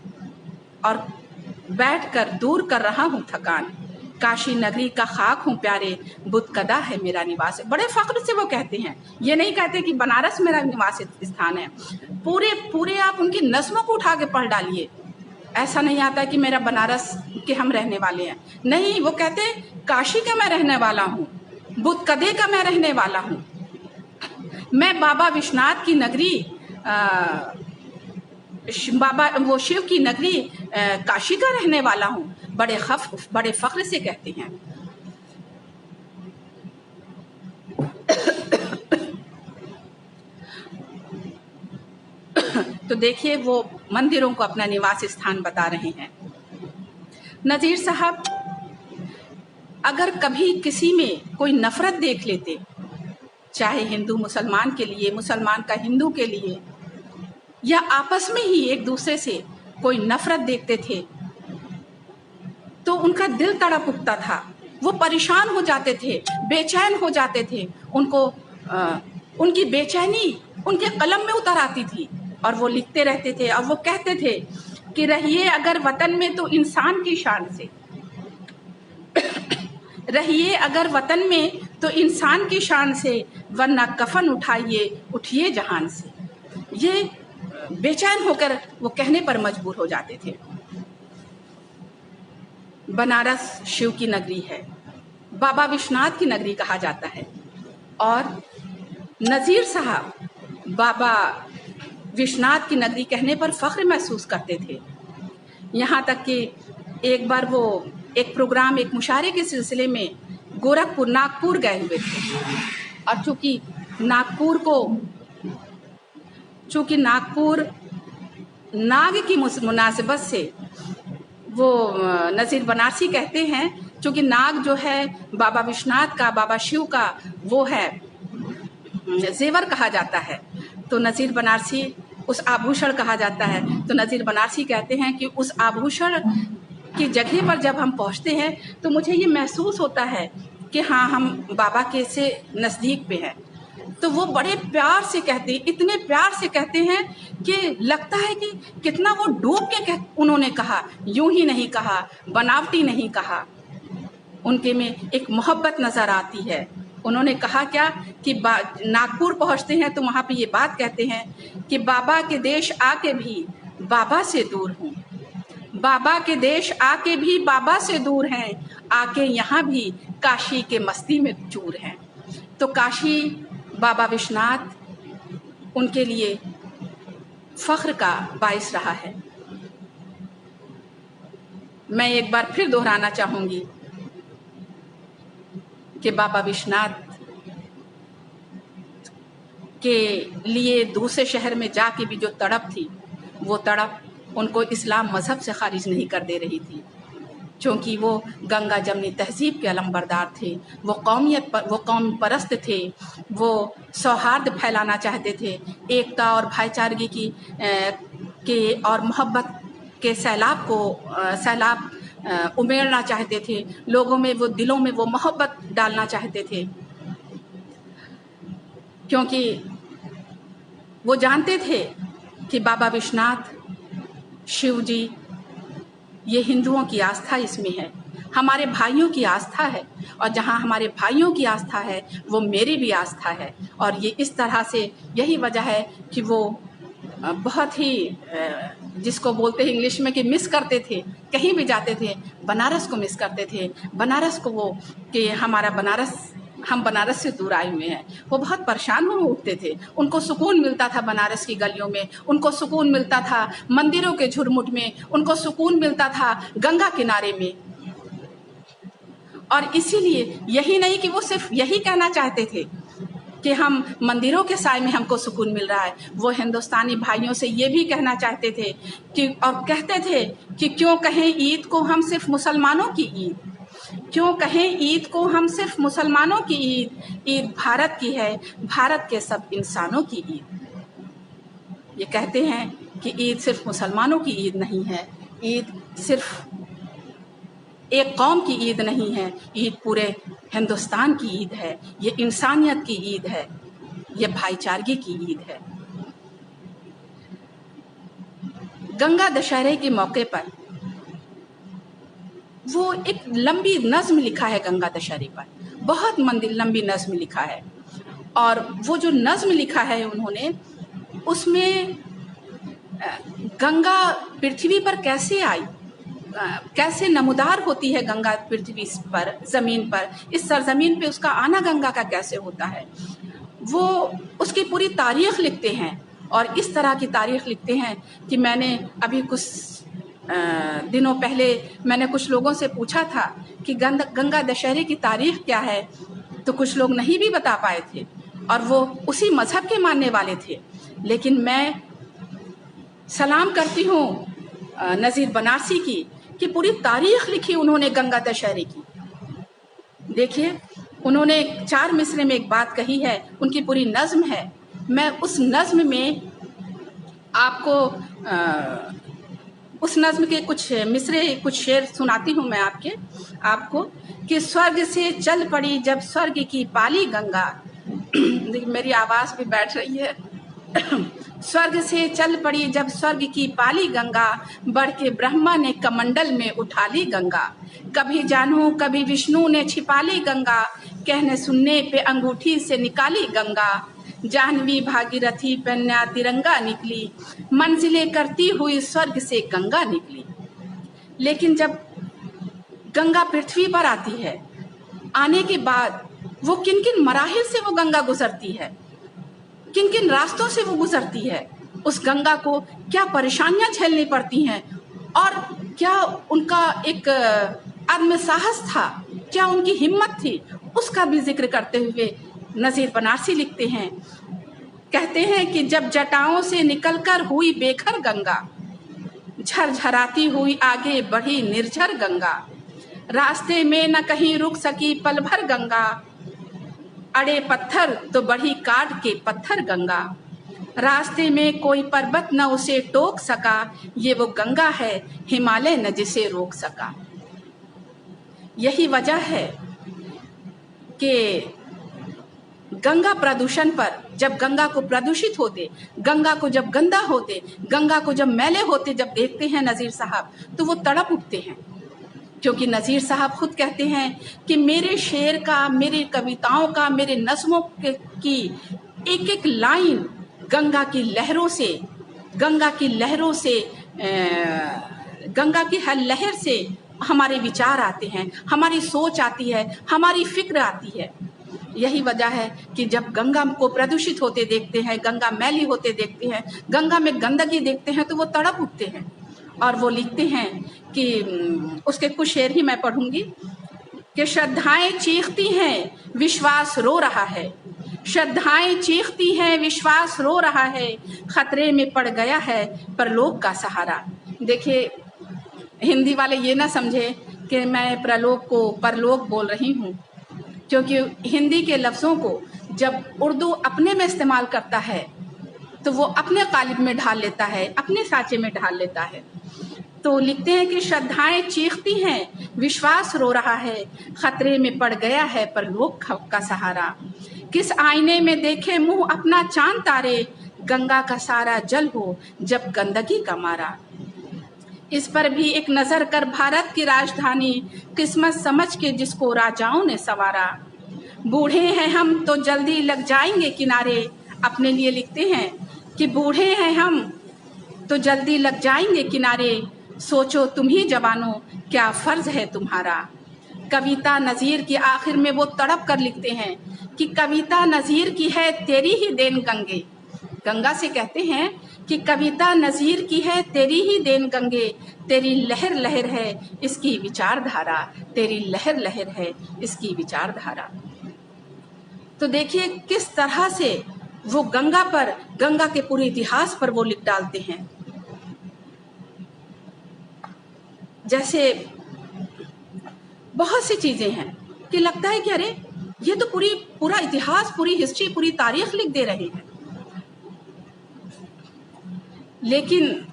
और बैठकर दूर कर रहा हूँ थकान, काशी नगरी का खाक हूँ प्यारे, बुतकदा है मेरा निवास। बड़े फख्र से वो कहते हैं, ये नहीं कहते कि बनारस मेरा निवास स्थान है। पूरे पूरे आप उनकी नस्मों को उठा के पढ़ डालिए, ऐसा नहीं आता कि मेरा बनारस के हम रहने वाले हैं। नहीं, वो कहते काशी का मैं रहने वाला हूँ, बुतकदे का मैं रहने वाला हूँ, मैं बाबा विश्वनाथ की नगरी बाबा वो शिव की नगरी काशी का रहने वाला हूँ। बड़े फख्र से कहते हैं। तो देखिए वो मंदिरों को अपना निवास स्थान बता रहे हैं। नज़ीर साहब अगर कभी किसी में कोई नफरत देख लेते, चाहे हिंदू मुसलमान के लिए, मुसलमान का हिंदू के लिए, या आपस में ही एक दूसरे से कोई नफरत देखते थे, तो उनका दिल तड़प उठता था, वो परेशान हो जाते थे, बेचैन हो जाते थे। उनको उनकी बेचैनी उनके कलम में उतर आती थी और वो लिखते रहते थे और वो कहते थे कि रहिए अगर वतन में तो इंसान की शान से, रहिए अगर वतन में तो इंसान की शान से, वरना कफन उठाइए उठिए जहान से। ये बेचैन होकर वो कहने पर मजबूर हो जाते थे। बनारस शिव की नगरी है, बाबा विश्वनाथ की नगरी कहा जाता है, और नज़ीर साहब बाबा विश्वनाथ की नगरी कहने पर फख्र महसूस करते थे। यहाँ तक कि एक बार वो एक प्रोग्राम, एक मुशायरे के सिलसिले में नागपुर गए हुए थे, और चूँकि नागपुर नाग की मुनासिबत से वो नज़ीर बनारसी कहते हैं, चूँकि नाग जो है बाबा विश्वनाथ का, बाबा शिव का वो है जेवर कहा जाता है, तो नज़ीर बनारसी उस आभूषण कहा जाता है। तो नज़ीर बनारसी कहते हैं कि उस आभूषण की जगह पर जब हम पहुंचते हैं तो मुझे ये महसूस होता है कि हाँ, हम बाबा के से नज़दीक पे हैं। तो वो बड़े प्यार से कहते हैं, इतने प्यार से कहते हैं कि लगता है कि कितना वो डूब के उन्होंने कहा, यूं ही नहीं कहा, बनावटी नहीं कहा, उनके में एक मोहब्बत नज़र आती है। उन्होंने कहा क्या कि नागपुर पहुंचते हैं तो वहाँ पे ये बात कहते हैं कि बाबा के देश आके भी बाबा से दूर हूँ, बाबा के देश आके भी बाबा से दूर हैं, आके यहाँ भी काशी के मस्ती में चूर हैं। तो काशी बाबा विश्वनाथ उनके लिए फख्र का बाइस रहा है। मैं एक बार फिर दोहराना चाहूँगी कि बाबा विश्वनाथ के लिए दूसरे शहर में जाके भी जो तड़प थी, वो तड़प उनको इस्लाम मज़हब से खारिज नहीं कर दे रही थी, क्योंकि वो गंगा जमनी तहजीब के अलमबरदार थे, वो कौम परस्त थे, वो सौहार्द फैलाना चाहते थे, एकता और भाईचारगी के और मोहब्बत के सैलाब उमेड़ना चाहते थे, लोगों में वो दिलों में वो मोहब्बत डालना चाहते थे, क्योंकि वो जानते थे कि बाबा विश्वनाथ, शिव जी, ये हिंदुओं की आस्था इसमें है, हमारे भाइयों की आस्था है, और जहाँ हमारे भाइयों की आस्था है वो मेरी भी आस्था है। और ये इस तरह से, यही वजह है कि वो बहुत ही जिसको बोलते हैं इंग्लिश में कि मिस करते थे, कहीं भी जाते थे बनारस को मिस करते थे, बनारस को वो कि हमारा बनारस, हम बनारस से दूर आए हुए हैं। वो बहुत परेशान हो उठते थे, उनको सुकून मिलता था बनारस की गलियों में, उनको सुकून मिलता था मंदिरों के झुरमुट में, उनको सुकून मिलता था गंगा किनारे में। और इसीलिए यही नहीं कि वो सिर्फ यही कहना चाहते थे کہ हम मंदिरों के साय में हमको सुकून मिल रहा है। वो हिंदुस्तानी भाइयों से ये भी कहना चाहते थे कि और कहते थे कि क्यों कहें ईद को हम सिर्फ मुसलमानों की ईद, क्यों कहें ईद को हम सिर्फ मुसलमानों की ईद, ईद भारत की है, भारत के सब इंसानों की ईद। ये कहते हैं कि ईद सिर्फ मुसलमानों की ईद नहीं है, ईद सिर्फ एक कौम की ईद नहीं है, ईद पूरे हिंदुस्तान की ईद है, ये इंसानियत की ईद है, ये भाईचारगी की ईद है। गंगा दशहरे के मौके पर वो एक लंबी नज्म लिखा है गंगा दशहरे पर, बहुत लंबी नज्म लिखा है। और वो जो नज्म लिखा है उन्होंने, उसमें गंगा पृथ्वी पर कैसे आई, कैसे नमूदार होती है गंगा पृथ्वी पर, ज़मीन पर, इस सरजमीन पे उसका आना गंगा का कैसे होता है, वो उसकी पूरी तारीख़ लिखते हैं। और इस तरह की तारीख़ लिखते हैं कि मैंने अभी कुछ दिनों पहले मैंने कुछ लोगों से पूछा था कि गंगा दशहरे की तारीख़ क्या है, तो कुछ लोग नहीं भी बता पाए थे और वो उसी मज़हब के मानने वाले थे। लेकिन मैं सलाम करती हूँ नज़ीर बनारसी की कि पूरी तारीख़ लिखी उन्होंने गंगा दशहरे की। देखिए, उन्होंने 4 मिसरे में एक बात कही है, उनकी पूरी नज़्म है। मैं उस नज़्म में आपको उस नज़्म के कुछ मिसरे, कुछ शेर सुनाती हूँ मैं आपको कि स्वर्ग से चल पड़ी जब स्वर्ग की पाली गंगा, मेरी आवाज़ भी बैठ रही है। स्वर्ग से चल पड़ी जब स्वर्ग की पाली गंगा, बढ़ के ब्रह्मा ने कमंडल में उठा ली गंगा। कभी जानू कभी विष्णु ने छिपा ली गंगा, कहने सुनने पे अंगूठी से निकाली गंगा। जाह्नवी भागीरथी पे नया तिरंगा निकली, मंजिलें करती हुई स्वर्ग से गंगा निकली। लेकिन जब गंगा पृथ्वी पर आती है, आने के बाद वो किन किन मराहिल से वो गंगा गुजरती है, किन किन रास्तों से वो गुजरती है, उस गंगा को क्या परेशानियां झेलनी पड़ती हैं और क्या उनका एक आत्म साहस था, क्या उनकी हिम्मत थी, उसका भी जिक्र करते हुए नज़ीर बनारसी लिखते हैं। कहते हैं कि जब जटाओं से निकलकर हुई बेघर गंगा, झरझराती हुई आगे बढ़ी निर्झर गंगा। रास्ते में न कहीं रुक सकी पल भर गंगा, अड़े पत्थर तो बढ़ी काट के पत्थर गंगा। रास्ते में कोई पर्वत न उसे टोक सका, ये वो गंगा है हिमालय न जिसे रोक सका। यही वजह है कि गंगा प्रदूषण पर, जब गंगा को प्रदूषित होते, गंगा को जब गंदा होते, गंगा को जब मैले होते जब देखते हैं नज़ीर साहब, तो वो तड़प उठते हैं। क्योंकि नज़ीर साहब खुद कहते हैं कि मेरे शेर का, मेरी कविताओं का, मेरे नज़्मों की एक एक लाइन गंगा की लहरों से, गंगा की लहरों से, गंगा की हर लहर से हमारे विचार आते हैं, हमारी सोच आती है, हमारी फिक्र आती है। यही वजह है कि जब गंगा को प्रदूषित होते देखते हैं, गंगा मैली होते देखते हैं, गंगा में गंदगी देखते हैं, तो वो तड़प उठते हैं। और वो लिखते हैं कि उसके कुछ शेर ही मैं पढ़ूंगी कि श्रद्धाएं चीखती हैं, विश्वास रो रहा है। श्रद्धाएं चीखती हैं, विश्वास रो रहा है, खतरे में पड़ गया है परलोक का सहारा। देखिए, हिंदी वाले ये ना समझे कि मैं प्रलोक को परलोक बोल रही हूँ, क्योंकि हिंदी के लफ्ज़ों को जब उर्दू अपने में इस्तेमाल करता है तो वो अपने कालिब में ढाल लेता है, अपने साँचे में ढाल लेता है। तो लिखते हैं कि श्रद्धाएं चीखती हैं, विश्वास रो रहा है, खतरे में पड़ गया है परलोक का सहारा। किस आईने में देखे मुंह अपना चांद तारे, गंगा का सारा जल हो जब गंदगी का मारा। इस पर भी एक नज़र कर भारत की राजधानी, किस्मत समझ के जिसको राजाओं ने सवारा। बूढ़े हैं हम तो जल्दी लग जाएंगे किनारे, अपने लिए लिखते हैं कि बूढ़े हैं हम तो जल्दी लग जाएंगे किनारे, सोचो तुम ही जवानों क्या फ़र्ज़ है तुम्हारा। कविता नज़ीर की आखिर में वो तड़प कर लिखते हैं कि कविता नज़ीर की है तेरी ही देन गंगे। गंगा से कहते हैं कि कविता नज़ीर की है तेरी ही देन गंगे, तेरी लहर लहर है इसकी विचारधारा, तेरी लहर लहर है इसकी विचारधारा। तो देखिए किस तरह से वो गंगा पर, गंगा के पूरे इतिहास पर वो लिख डालते हैं। जैसे बहुत सी चीजें हैं कि लगता है कि अरे ये तो पूरा इतिहास, पूरी हिस्ट्री, पूरी तारीख लिख दे रहे हैं। लेकिन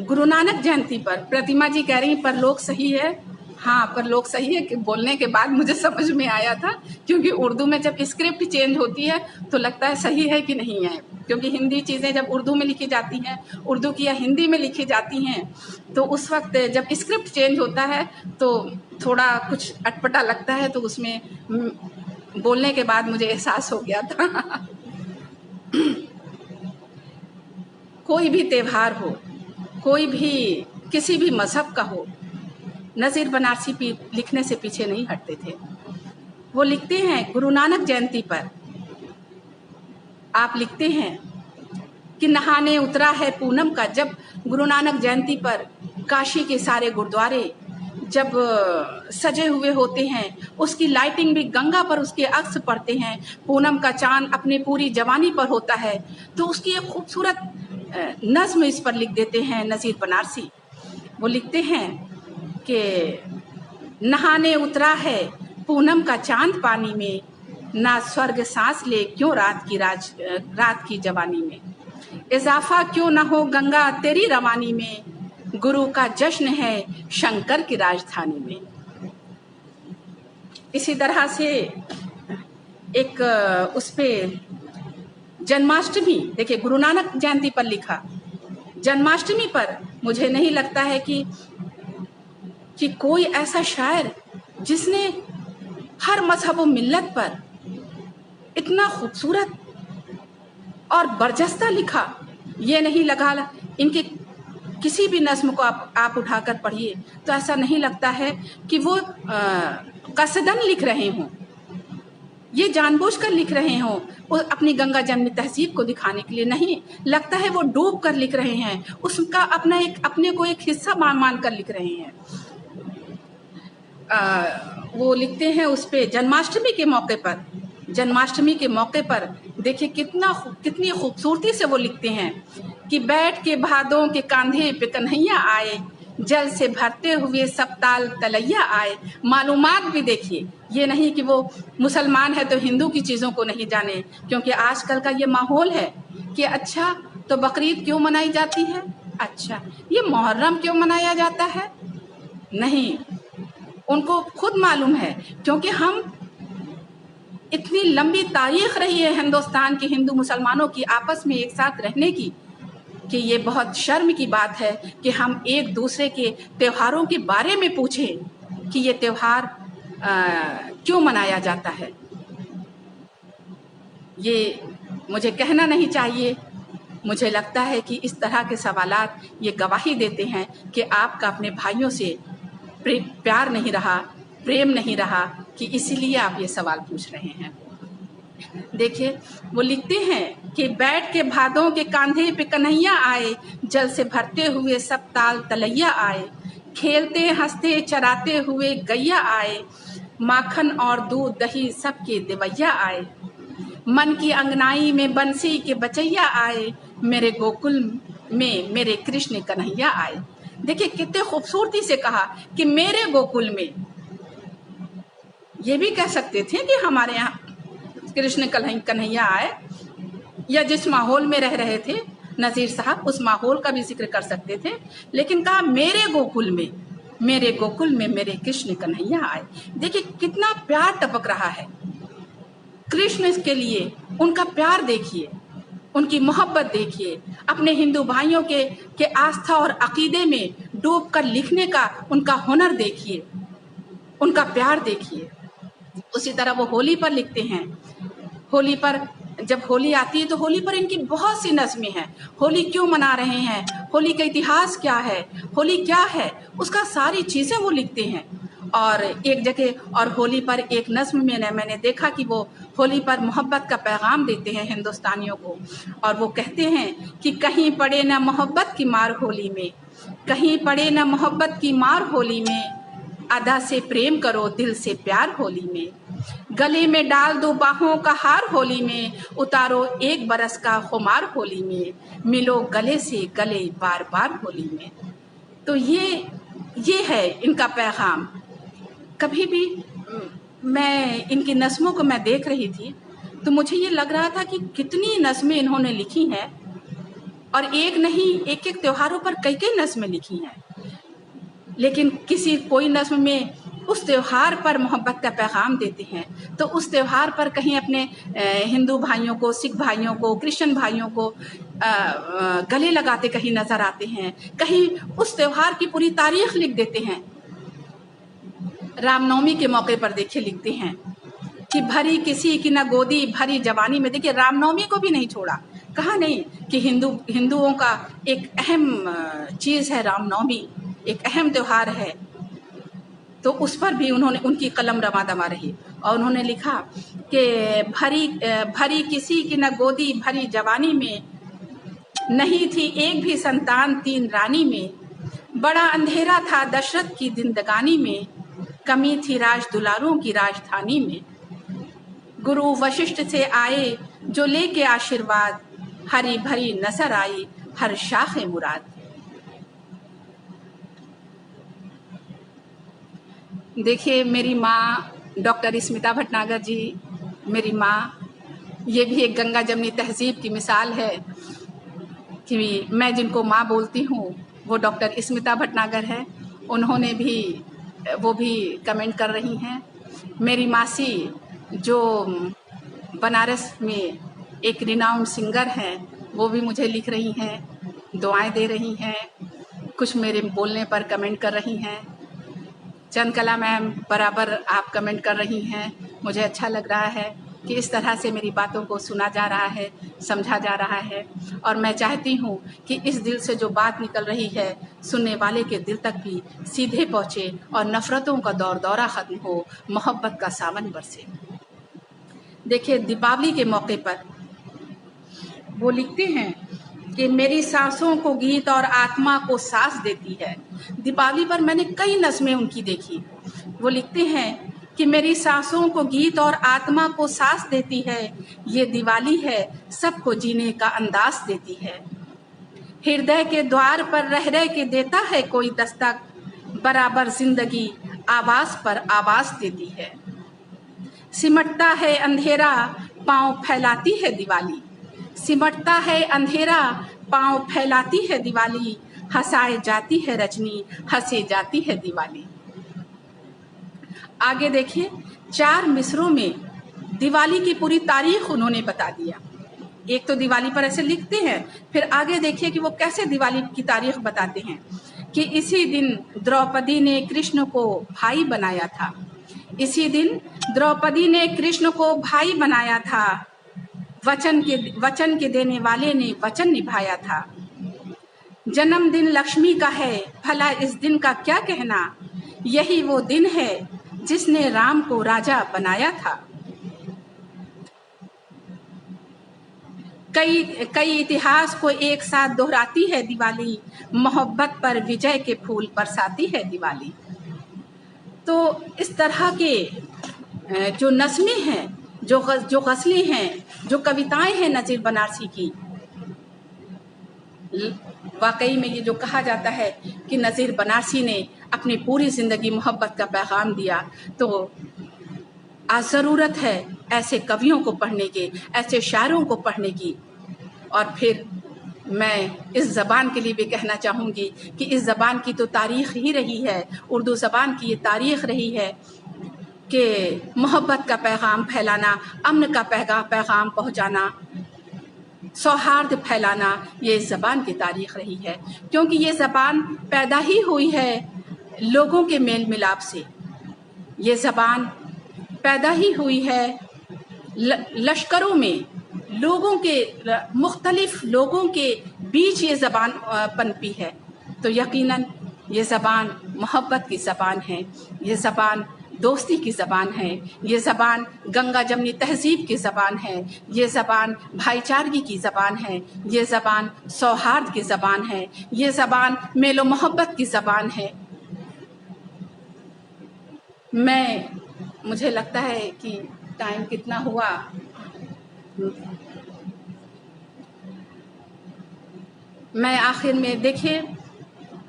गुरु नानक जयंती पर, प्रतिमा जी कह रही परलोक सही है। हाँ, परलोक सही है कि बोलने के बाद मुझे समझ में आया था, क्योंकि उर्दू में जब स्क्रिप्ट चेंज होती है तो लगता है सही है कि नहीं है, क्योंकि हिंदी चीज़ें जब उर्दू में लिखी जाती हैं, उर्दू की या हिंदी में लिखी जाती हैं, तो उस वक्त जब स्क्रिप्ट चेंज होता है तो थोड़ा कुछ अटपटा लगता है। तो उसमें बोलने के बाद मुझे एहसास हो गया था। कोई भी त्योहार हो, कोई भी किसी भी मजहब का हो, नज़ीर बनारसी लिखने से पीछे नहीं हटते थे। वो लिखते हैं गुरु नानक जयंती पर, आप लिखते हैं कि नहाने उतरा है पूनम का। जब गुरु नानक जयंती पर काशी के सारे गुरुद्वारे जब सजे हुए होते हैं, उसकी लाइटिंग भी गंगा पर उसके अक्स पड़ते हैं, पूनम का चांद अपने पूरी जवानी पर होता है, तो उसकी एक खूबसूरत नज्म इस पर लिख देते हैं नज़ीर बनारसी। वो लिखते हैं कि नहाने उतरा है पूनम का चांद पानी में, ना स्वर्ग सांस ले क्यों रात की जवानी में, इजाफा क्यों ना हो गंगा तेरी रवानी में, गुरु का जश्न है शंकर की राजधानी में। इसी तरह से एक उस पे जन्माष्टमी, देखिए गुरु नानक जयंती पर लिखा, जन्माष्टमी पर मुझे नहीं लगता है कि कोई ऐसा शायर जिसने हर मजहब व मिल्लत पर इतना खूबसूरत और बरजस्ता लिखा। ये नहीं लगा, इनके किसी भी नज्म को आप उठाकर पढ़िए तो ऐसा नहीं लगता है कि वो कसदन लिख रहे हों, ये जानबूझकर लिख रहे हों वो अपनी गंगा जन्मी तहजीब को दिखाने के लिए। नहीं, लगता है वो डूब कर लिख रहे हैं, उसका अपने को एक हिस्सा मान कर लिख रहे हैं। वो लिखते हैं उस पे जन्माष्टमी के मौके पर देखिए कितनी खूबसूरती से वो लिखते हैं कि बैठ के भादों के कांधे पे कन्हैया आए, जल से भरते हुए सब ताल तलैया आए। मालूमात भी देखिए, ये नहीं कि वो मुसलमान है तो हिंदू की चीज़ों को नहीं जाने, क्योंकि आजकल का ये माहौल है कि अच्छा तो बकरीद क्यों मनाई जाती है, अच्छा ये मुहर्रम क्यों मनाया जाता है। नहीं, उनको खुद मालूम है, क्योंकि हम इतनी लंबी तारीख रही है हिंदुस्तान के हिंदू मुसलमानों की आपस में एक साथ रहने की, कि ये बहुत शर्म की बात है कि हम एक दूसरे के त्योहारों के बारे में पूछें कि ये त्योहार क्यों मनाया जाता है। ये मुझे कहना नहीं चाहिए, मुझे लगता है कि इस तरह के सवालात ये गवाही देते हैं कि आपका अपने भाइयों से प्यार नहीं रहा, प्रेम नहीं रहा, कि इसीलिए आप ये सवाल पूछ रहे हैं। देखिए वो लिखते हैं कि बैठ के भादों के कांधे पे कन्हैया आए, जल से भरते हुए सब ताल तलैया आए, खेलते हंसते चराते हुए गैया आए, माखन और दूध दही सबके देवैया आए, मन की अंगनाई में बंसी के बचैया आए, मेरे गोकुल में मेरे कृष्ण कन्हैया आए। देखिए कितने खूबसूरती से कहा कि मेरे गोकुल में। ये भी कह सकते थे कि हमारे यहाँ कृष्ण कन्हैया आए, या जिस माहौल में रह रहे थे नज़ीर साहब उस माहौल का भी जिक्र कर सकते थे, लेकिन कहा मेरे गोकुल में मेरे कृष्ण कन्हैया आए। देखिए कितना प्यार टपक रहा है कृष्ण के लिए, उनका प्यार देखिए, उनकी मोहब्बत देखिए, अपने हिंदू भाइयों के आस्था और अकीदे में डूबकर लिखने का उनका हुनर देखिए, उनका प्यार देखिए। उसी तरह वो होली पर लिखते हैं, होली पर जब होली आती है तो होली पर इनकी बहुत सी नज़में हैं। होली क्यों मना रहे हैं, होली का इतिहास क्या है, होली क्या है, उसका सारी चीज़ें वो लिखते हैं। और एक जगह और होली पर एक नज़्म में मैंने देखा कि वो होली पर मोहब्बत का पैगाम देते हैं हिंदुस्तानियों को, और वो कहते हैं कि कहीं पड़े ना मोहब्बत की मार होली में, कहीं पड़े ना मोहब्बत की मार होली में, अदा से प्रेम करो दिल से प्यार होली में। गले में डाल दो बाहों का हार होली में, उतारो एक बरस का खुमार होली में, मिलो गले से गले बार बार होली में। तो ये है इनका पैगाम। कभी भी मैं इनकी नज़मों को मैं देख रही थी तो मुझे ये लग रहा था कि कितनी नज़में इन्होंने लिखी हैं, और एक नहीं, एक एक त्योहारों पर कई कई नज़में लिखी हैं, लेकिन कोई नज़्म में उस त्योहार पर मोहब्बत का पैगाम देते हैं तो उस त्योहार पर कहीं अपने हिंदू भाइयों को, सिख भाइयों को, क्रिश्चियन भाइयों को गले लगाते कहीं नज़र आते हैं, कहीं उस त्योहार की पूरी तारीख लिख देते हैं। रामनवमी के मौके पर देखिए लिखते हैं कि भरी किसी की न गोदी भरी जवानी में। देखिए रामनवमी को भी नहीं छोड़ा, कहा नहीं कि हिंदुओं का एक अहम चीज़ है रामनवमी, एक अहम त्योहार है, तो उस पर भी उनकी कलम रवा रही और उन्होंने लिखा कि भरी किसी की न गोदी भरी जवानी में, नहीं थी एक भी संतान तीन रानी में, बड़ा अंधेरा था दशरथ की जिंदगानी में, कमी थी राज दुलारों की राजधानी में, गुरु वशिष्ठ से आए जो लेके आशीर्वाद, हरी भरी नजर आई हर शाखे मुराद। देखिए मेरी माँ डॉक्टर स्मिता भटनागर जी, मेरी माँ, ये भी एक गंगा जमनी तहजीब की मिसाल है कि मैं जिनको माँ बोलती हूँ वो डॉक्टर स्मिता भटनागर है। उन्होंने भी, वो भी कमेंट कर रही हैं। मेरी मासी जो बनारस में एक रिनाउंड सिंगर हैं, वो भी मुझे लिख रही हैं, दुआएं दे रही हैं, कुछ मेरे बोलने पर कमेंट कर रही हैं। चंद्रकला मैम बराबर आप कमेंट कर रही हैं। मुझे अच्छा लग रहा है कि इस तरह से मेरी बातों को सुना जा रहा है, समझा जा रहा है, और मैं चाहती हूँ कि इस दिल से जो बात निकल रही है सुनने वाले के दिल तक भी सीधे पहुँचे और नफ़रतों का दौरा ख़त्म हो, मोहब्बत का सावन बरसे। देखिए दीपावली के मौके पर वो लिखते हैं कि मेरी सांसों को गीत और आत्मा को सांस देती है। दीपावली पर मैंने कई नज़में उनकी देखी। वो लिखते हैं कि मेरी सांसों को गीत और आत्मा को सांस देती है, ये दिवाली है सबको जीने का अंदाज देती है। हृदय के द्वार पर रह के देता है कोई दस्तक, बराबर जिंदगी आवाज़ पर आवाज़ देती है। सिमटता है अंधेरा पाँव फैलाती है दिवाली, सिमटता है अंधेरा पाँव फैलाती है दिवाली, हंसाए जाती है रजनी हंसे जाती है दिवाली। आगे देखिए 4 मिसरों में दिवाली की पूरी तारीख उन्होंने बता दिया। एक तो दिवाली पर ऐसे लिखते हैं, फिर आगे देखिए कि वो कैसे दिवाली की तारीख बताते हैं कि इसी दिन द्रौपदी ने कृष्ण को भाई बनाया था, इसी दिन द्रौपदी ने कृष्ण को भाई बनाया था, वचन के देने वाले ने वचन निभाया था। जन्मदिन लक्ष्मी का है भला इस दिन का क्या कहना, यही वो दिन है जिसने राम को राजा बनाया था। कई इतिहास को एक साथ दोहराती है दिवाली, मोहब्बत पर विजय के फूल बरसाती है दिवाली। तो इस तरह के जो नज़में हैं, जो गज़लें हैं, जो कविताएं हैं नज़ीर बनारसी की, वाकई में ये जो कहा जाता है कि नज़ीर बनारसी ने अपनी पूरी ज़िंदगी मोहब्बत का पैगाम दिया, तो आज ज़रूरत है ऐसे कवियों को पढ़ने की, ऐसे शायरों को पढ़ने की। और फिर मैं इस ज़बान के लिए भी कहना चाहूँगी कि इस ज़बान की तो तारीख़ ही रही है, उर्दू ज़बान की ये तारीख़ रही है कि मोहब्बत का पैगाम फैलाना, अमन का पैगाम पहुँचाना, सौहार्द फैलाना, ये इस ज़बान की तारीख़ रही है। क्योंकि ये ज़बान पैदा ही हुई है लोगों के मेल मिलाप से, ये ज़बान पैदा ही हुई है लश्करों में, लोगों के मुख्तलिफ लोगों के बीच ये ज़बान पनपी है। तो यकीनन ये ज़बान मोहब्बत की ज़बान है, ये ज़बान दोस्ती की ज़बान है, ये ज़बान गंगा जमनी तहजीब की ज़बान है, ये ज़बान भाईचारगी की ज़बान है, ये ज़बान सौहार्द की ज़बान है, ये ज़बान मेलो मोहब्बत की ज़बान है। मैं مجھے لگتا ہے کہ ٹائم کتنا ہوا. میں آخر میں دیکھیے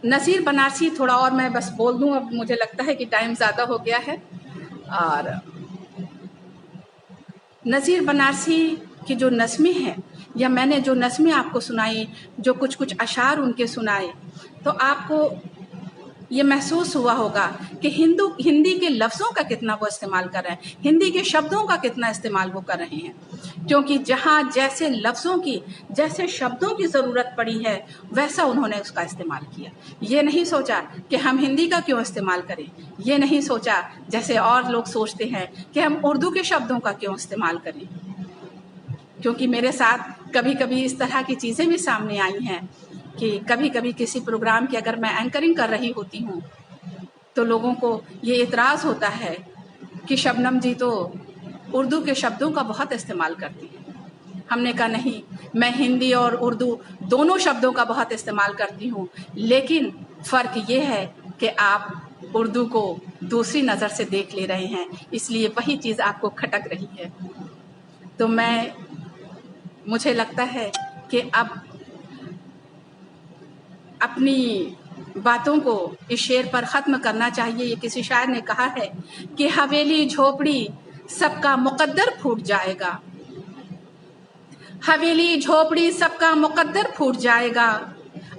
نذیر بنارسی تھوڑا اور میں بس بول دوں، اب مجھے لگتا ہے کہ ٹائم زیادہ ہو گیا ہے. اور نذیر بنارسی کی جو نظمیں ہیں یا میں نے جو نظمیں آپ کو سنائی، جو کچھ اشعار ان کے سنائے، تو آپ کو یہ محسوس ہوا ہوگا کہ ہندی کے لفظوں کا کتنا وہ استعمال کر رہے ہیں، ہندی کے شبدوں کا کتنا استعمال وہ کر رہے ہیں. کیونکہ جہاں جیسے لفظوں کی، جیسے شبدوں کی ضرورت پڑی ہے، ویسا انہوں نے اس کا استعمال کیا. یہ نہیں سوچا کہ ہم ہندی کا کیوں استعمال کریں، یہ نہیں سوچا جیسے اور لوگ سوچتے ہیں کہ ہم اردو کے شبدوں کا کیوں استعمال کریں. کیونکہ میرے ساتھ کبھی کبھی اس طرح کی چیزیں بھی سامنے آئی ہیں کہ کبھی کبھی کسی پروگرام کی اگر میں اینکرنگ کر رہی ہوتی ہوں تو لوگوں کو یہ اعتراض ہوتا ہے کہ شبنم جی تو اردو کے شبدوں کا بہت استعمال کرتی ہیں. ہم نے کہا نہیں، میں ہندی اور اردو دونوں شبدوں کا بہت استعمال کرتی ہوں، لیکن فرق یہ ہے کہ آپ اردو کو دوسری نظر سے دیکھ لے رہے ہیں، اس لیے وہی چیز آپ کو کھٹک رہی ہے. تو مجھے لگتا ہے کہ اب اپنی باتوں کو اس شعر پر ختم کرنا چاہیے. یہ کسی شاعر نے کہا ہے کہ حویلی جھوپڑی سب کا مقدر پھوٹ جائے گا، حویلی جھوپڑی سب کا مقدر پھوٹ جائے گا،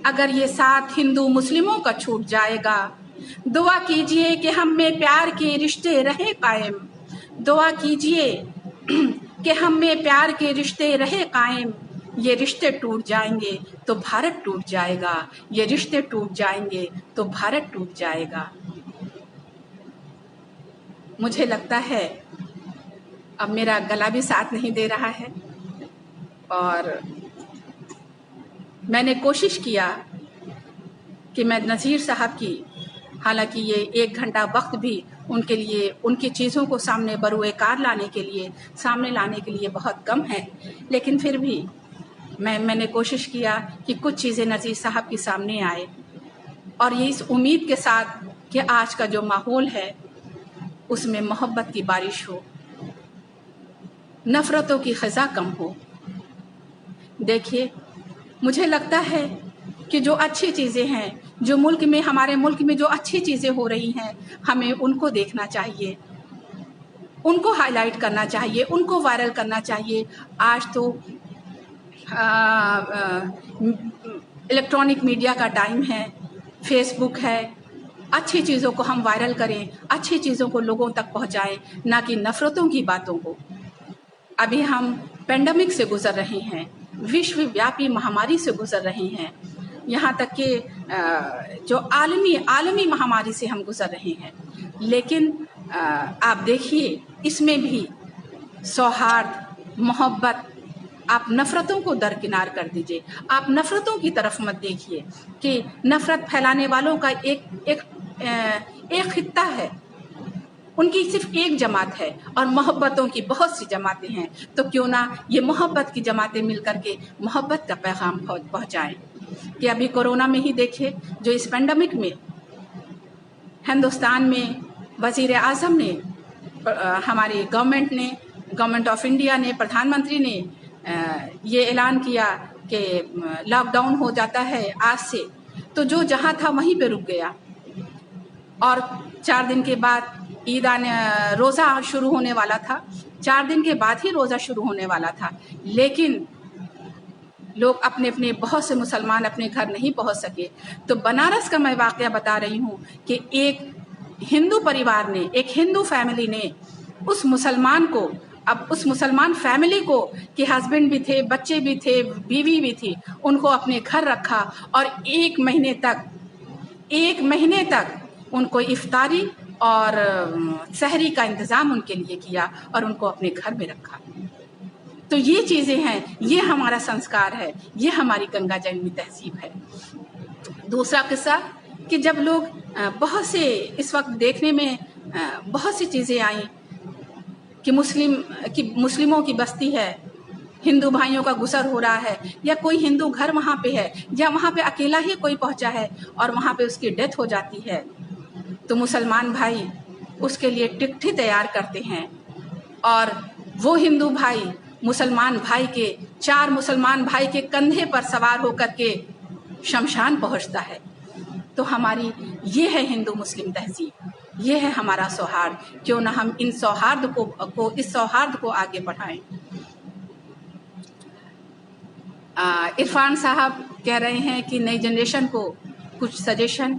اگر یہ ساتھ ہندو مسلموں کا چھوٹ جائے گا. دعا کیجئے کہ ہم میں پیار کے رشتے رہے قائم، دعا کیجئے کہ ہم میں پیار کے رشتے رہے قائم. یہ رشتے ٹوٹ جائیں گے تو بھارت ٹوٹ جائے گا، یہ رشتے ٹوٹ جائیں گے تو بھارت ٹوٹ جائے گا. مجھے لگتا ہے اب میرا گلا بھی ساتھ نہیں دے رہا ہے، اور میں نے کوشش کیا کہ میں نذیر صاحب کی، حالانکہ یہ 1 گھنٹہ وقت بھی ان کے لیے، ان کی چیزوں کو سامنے بروئے کار لانے کے لیے، سامنے لانے کے لیے بہت کم ہے، لیکن پھر بھی میں نے کوشش کیا کہ کچھ چیزیں نذیر صاحب کے سامنے آئے، اور یہ اس امید کے ساتھ کہ آج کا جو ماحول ہے اس میں محبت کی بارش ہو، نفرتوں کی خزاں کم ہو. دیکھیے مجھے لگتا ہے کہ جو اچھی چیزیں ہیں، جو ملک میں، ہمارے ملک میں جو اچھی چیزیں ہو رہی ہیں، ہمیں ان کو دیکھنا چاہیے، ان کو ہائی لائٹ کرنا چاہیے، ان کو وائرل کرنا چاہیے. آج تو الیکٹرانک میڈیا کا ٹائم ہے، فیس بک ہے، اچھی چیزوں کو ہم وائرل کریں، اچھی چیزوں کو لوگوں تک پہنچائیں، نہ کہ نفرتوں کی باتوں کو. ابھی ہم پینڈیمک سے گزر رہے ہیں، وشو ویاپی مہاماری سے گزر رہے ہیں، یہاں تک کہ جو عالمی مہاماری سے ہم گزر رہے ہیں. لیکن آپ دیکھیے اس میں بھی سوہارد، محبت، آپ نفرتوں کو درکنار کر دیجئے. آپ نفرتوں کی طرف مت دیکھیے کہ نفرت پھیلانے والوں کا ایک خطہ ہے، ان کی صرف ایک جماعت ہے، اور محبتوں کی بہت سی جماعتیں ہیں. تو کیوں نہ یہ محبت کی جماعتیں مل کر کے محبت کا پیغام پہنچائیں. کہ ابھی کورونا میں ہی دیکھیں، جو اس پینڈیمک میں ہندوستان میں وزیر اعظم نے، ہماری گورنمنٹ آف انڈیا نے، پردھان منتری نے یہ اعلان کیا کہ لاک ڈاؤن ہو جاتا ہے آج سے، تو جو جہاں تھا وہیں پہ رک گیا، اور 4 دن کے بعد عید روزہ شروع ہونے والا تھا، 4 دن کے بعد ہی روزہ شروع ہونے والا تھا. لیکن لوگ اپنے بہت سے مسلمان اپنے گھر نہیں پہنچ سکے. تو بنارس کا میں واقعہ بتا رہی ہوں کہ ایک ہندو پریوار نے، ایک ہندو فیملی نے اس مسلمان کو، اب اس مسلمان فیملی کو کہ ہسبینڈ بھی تھے، بچے بھی تھے، بیوی بھی تھی، ان کو اپنے گھر رکھا، اور 1 مہینے تک ان کو افطاری اور سحری کا انتظام ان کے لیے کیا، اور ان کو اپنے گھر میں رکھا. تو یہ چیزیں ہیں، یہ ہمارا سنسکار ہے، یہ ہماری گنگا جمنی تہذیب ہے. دوسرا قصہ کہ جب لوگ بہت سے اس وقت دیکھنے میں بہت سی چیزیں آئیں کہ مسلموں کی بستی ہے، ہندو بھائیوں کا گسر ہو رہا ہے، یا کوئی ہندو گھر وہاں پہ ہے، یا وہاں پہ اکیلا ہی کوئی پہنچا ہے اور وہاں پہ اس کی ڈیتھ ہو جاتی ہے، تو مسلمان بھائی اس کے لیے ٹکٹی تیار کرتے ہیں، اور وہ ہندو بھائی مسلمان بھائی کے 4 مسلمان بھائی کے کندھے پر سوار ہو کر کے شمشان پہنچتا ہے۔ تو ہماری یہ ہے ہندو مسلم تہذیب، یہ ہے ہمارا سوہارد۔ کیوں نہ ہم اس سوہارد کو آگے بڑھائیں۔ عرفان صاحب کہہ رہے ہیں کہ نئی جنریشن کو کچھ سجیشن،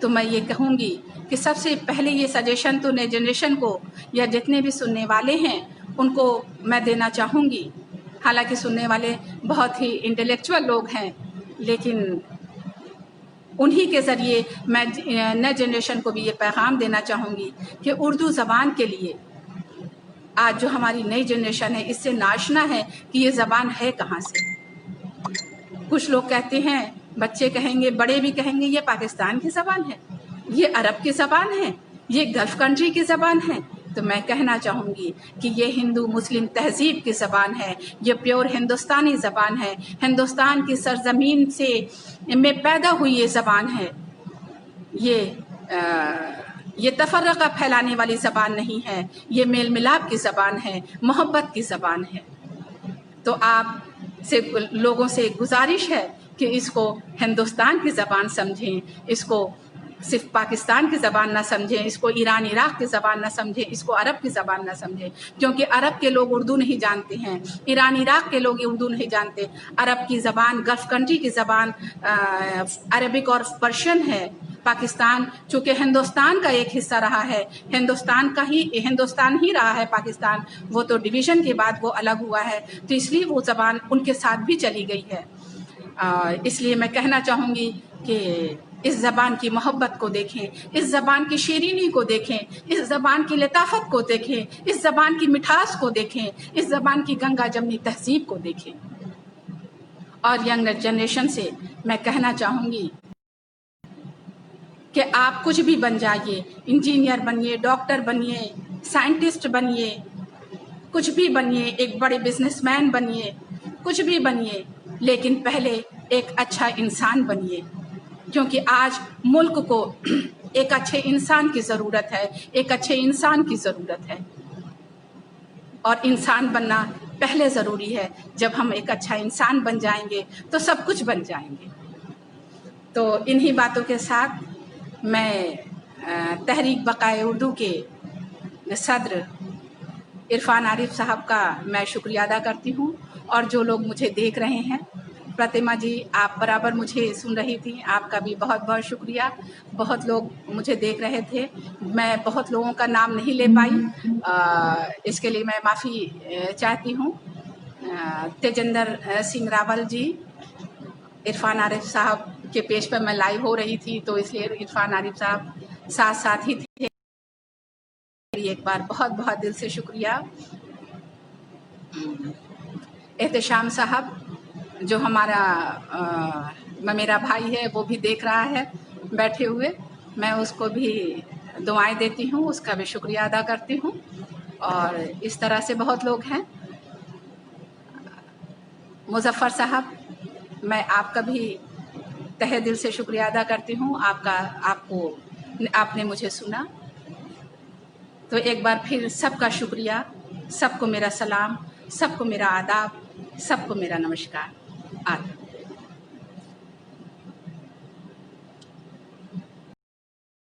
تو میں یہ کہوں گی کہ سب سے پہلے یہ سجیشن تو نئی جنریشن کو یا جتنے بھی سننے والے ہیں ان کو میں دینا چاہوں گی، حالانکہ سننے والے بہت ہی انٹلیکچوئل لوگ ہیں، لیکن انہی کے ذریعے میں نئے جنریشن کو بھی یہ پیغام دینا چاہوں گی کہ اردو زبان کے لیے آج جو ہماری نئی جنریشن ہے اس سے ناشنا ہے کہ یہ زبان ہے کہاں سے۔ کچھ لوگ کہتے ہیں، بچے کہیں گے، بڑے بھی کہیں گے، یہ پاکستان کی زبان ہے، یہ عرب کی زبان ہے، یہ گلف کنٹری کی زبان ہے۔ تو میں کہنا چاہوں گی کہ یہ ہندو مسلم تہذیب کی زبان ہے، یہ پیور ہندوستانی زبان ہے، ہندوستان کی سرزمین سے میں پیدا ہوئی یہ زبان ہے۔ یہ تفرقہ پھیلانے والی زبان نہیں ہے، یہ میل ملاپ کی زبان ہے، محبت کی زبان ہے۔ تو آپ سے لوگوں سے گزارش ہے کہ اس کو ہندوستان کی زبان سمجھیں، اس کو صرف پاکستان کی زبان نہ سمجھیں، اس کو ایران عراق کی زبان نہ سمجھیں، اس کو عرب کی زبان نہ سمجھیں، کیونکہ عرب کے لوگ اردو نہیں جانتے ہیں، ایران عراق کے لوگ اردو نہیں جانتے۔ عرب کی زبان، گلف کنٹری کی زبان عربک اور پرشین ہے۔ پاکستان چونکہ ہندوستان کا ایک حصہ رہا ہے، ہندوستان ہی رہا ہے پاکستان، وہ تو ڈویژن کے بعد وہ الگ ہوا ہے، تو اس لیے وہ زبان ان کے ساتھ بھی چلی گئی ہے۔ اس لیے میں کہنا چاہوں گی کہ اس زبان کی محبت کو دیکھیں، اس زبان کی شیرینی کو دیکھیں، اس زبان کی لطافت کو دیکھیں، اس زبان کی مٹھاس کو دیکھیں، اس زبان کی گنگا جمنی تہذیب کو دیکھیں۔ اور ینگ جنریشن سے میں کہنا چاہوں گی کہ آپ کچھ بھی بن جائیے، انجینئر بنیے، ڈاکٹر بنیے، سائنٹسٹ بنیے، کچھ بھی بنیے، ایک بڑے بزنس مین بنیے، کچھ بھی بنیے، لیکن پہلے ایک اچھا انسان بنیے، کیونکہ آج ملک کو ایک اچھے انسان کی ضرورت ہے، ایک اچھے انسان کی ضرورت ہے، اور انسان بننا پہلے ضروری ہے۔ جب ہم ایک اچھا انسان بن جائیں گے تو سب کچھ بن جائیں گے۔ تو انہی باتوں کے ساتھ میں تحریک بقائے اردو کے صدر عرفان عارف صاحب کا میں شکریہ ادا کرتی ہوں، اور جو لوگ مجھے دیکھ رہے ہیں، پرتیما جی آپ برابر مجھے سن رہی تھیں، آپ کا بھی بہت بہت شکریہ۔ بہت لوگ مجھے دیکھ رہے تھے، میں بہت لوگوں کا نام نہیں لے پائی، اس کے لیے میں معافی چاہتی ہوں۔ تیجندر سنگھ راول جی، عرفان عارف صاحب کے پیج پر میں لائیو ہو رہی تھی، تو اس لیے عرفان عارف صاحب ساتھ ہی تھے۔ ایک بار بہت بہت دل سے شکریہ۔ احتشام صاحب جو میرا بھائی ہے، وہ بھی دیکھ رہا ہے بیٹھے ہوئے، میں اس کو بھی دعائیں دیتی ہوں، اس کا بھی شکریہ ادا کرتی ہوں، اور اس طرح سے بہت لوگ ہیں۔ مظفر صاحب، میں آپ کا بھی تہہ دل سے شکریہ ادا کرتی ہوں، آپ نے مجھے سنا، تو ایک بار پھر سب کا شکریہ، سب کو میرا سلام، سب کو میرا آداب، سب کو میرا نمسکار۔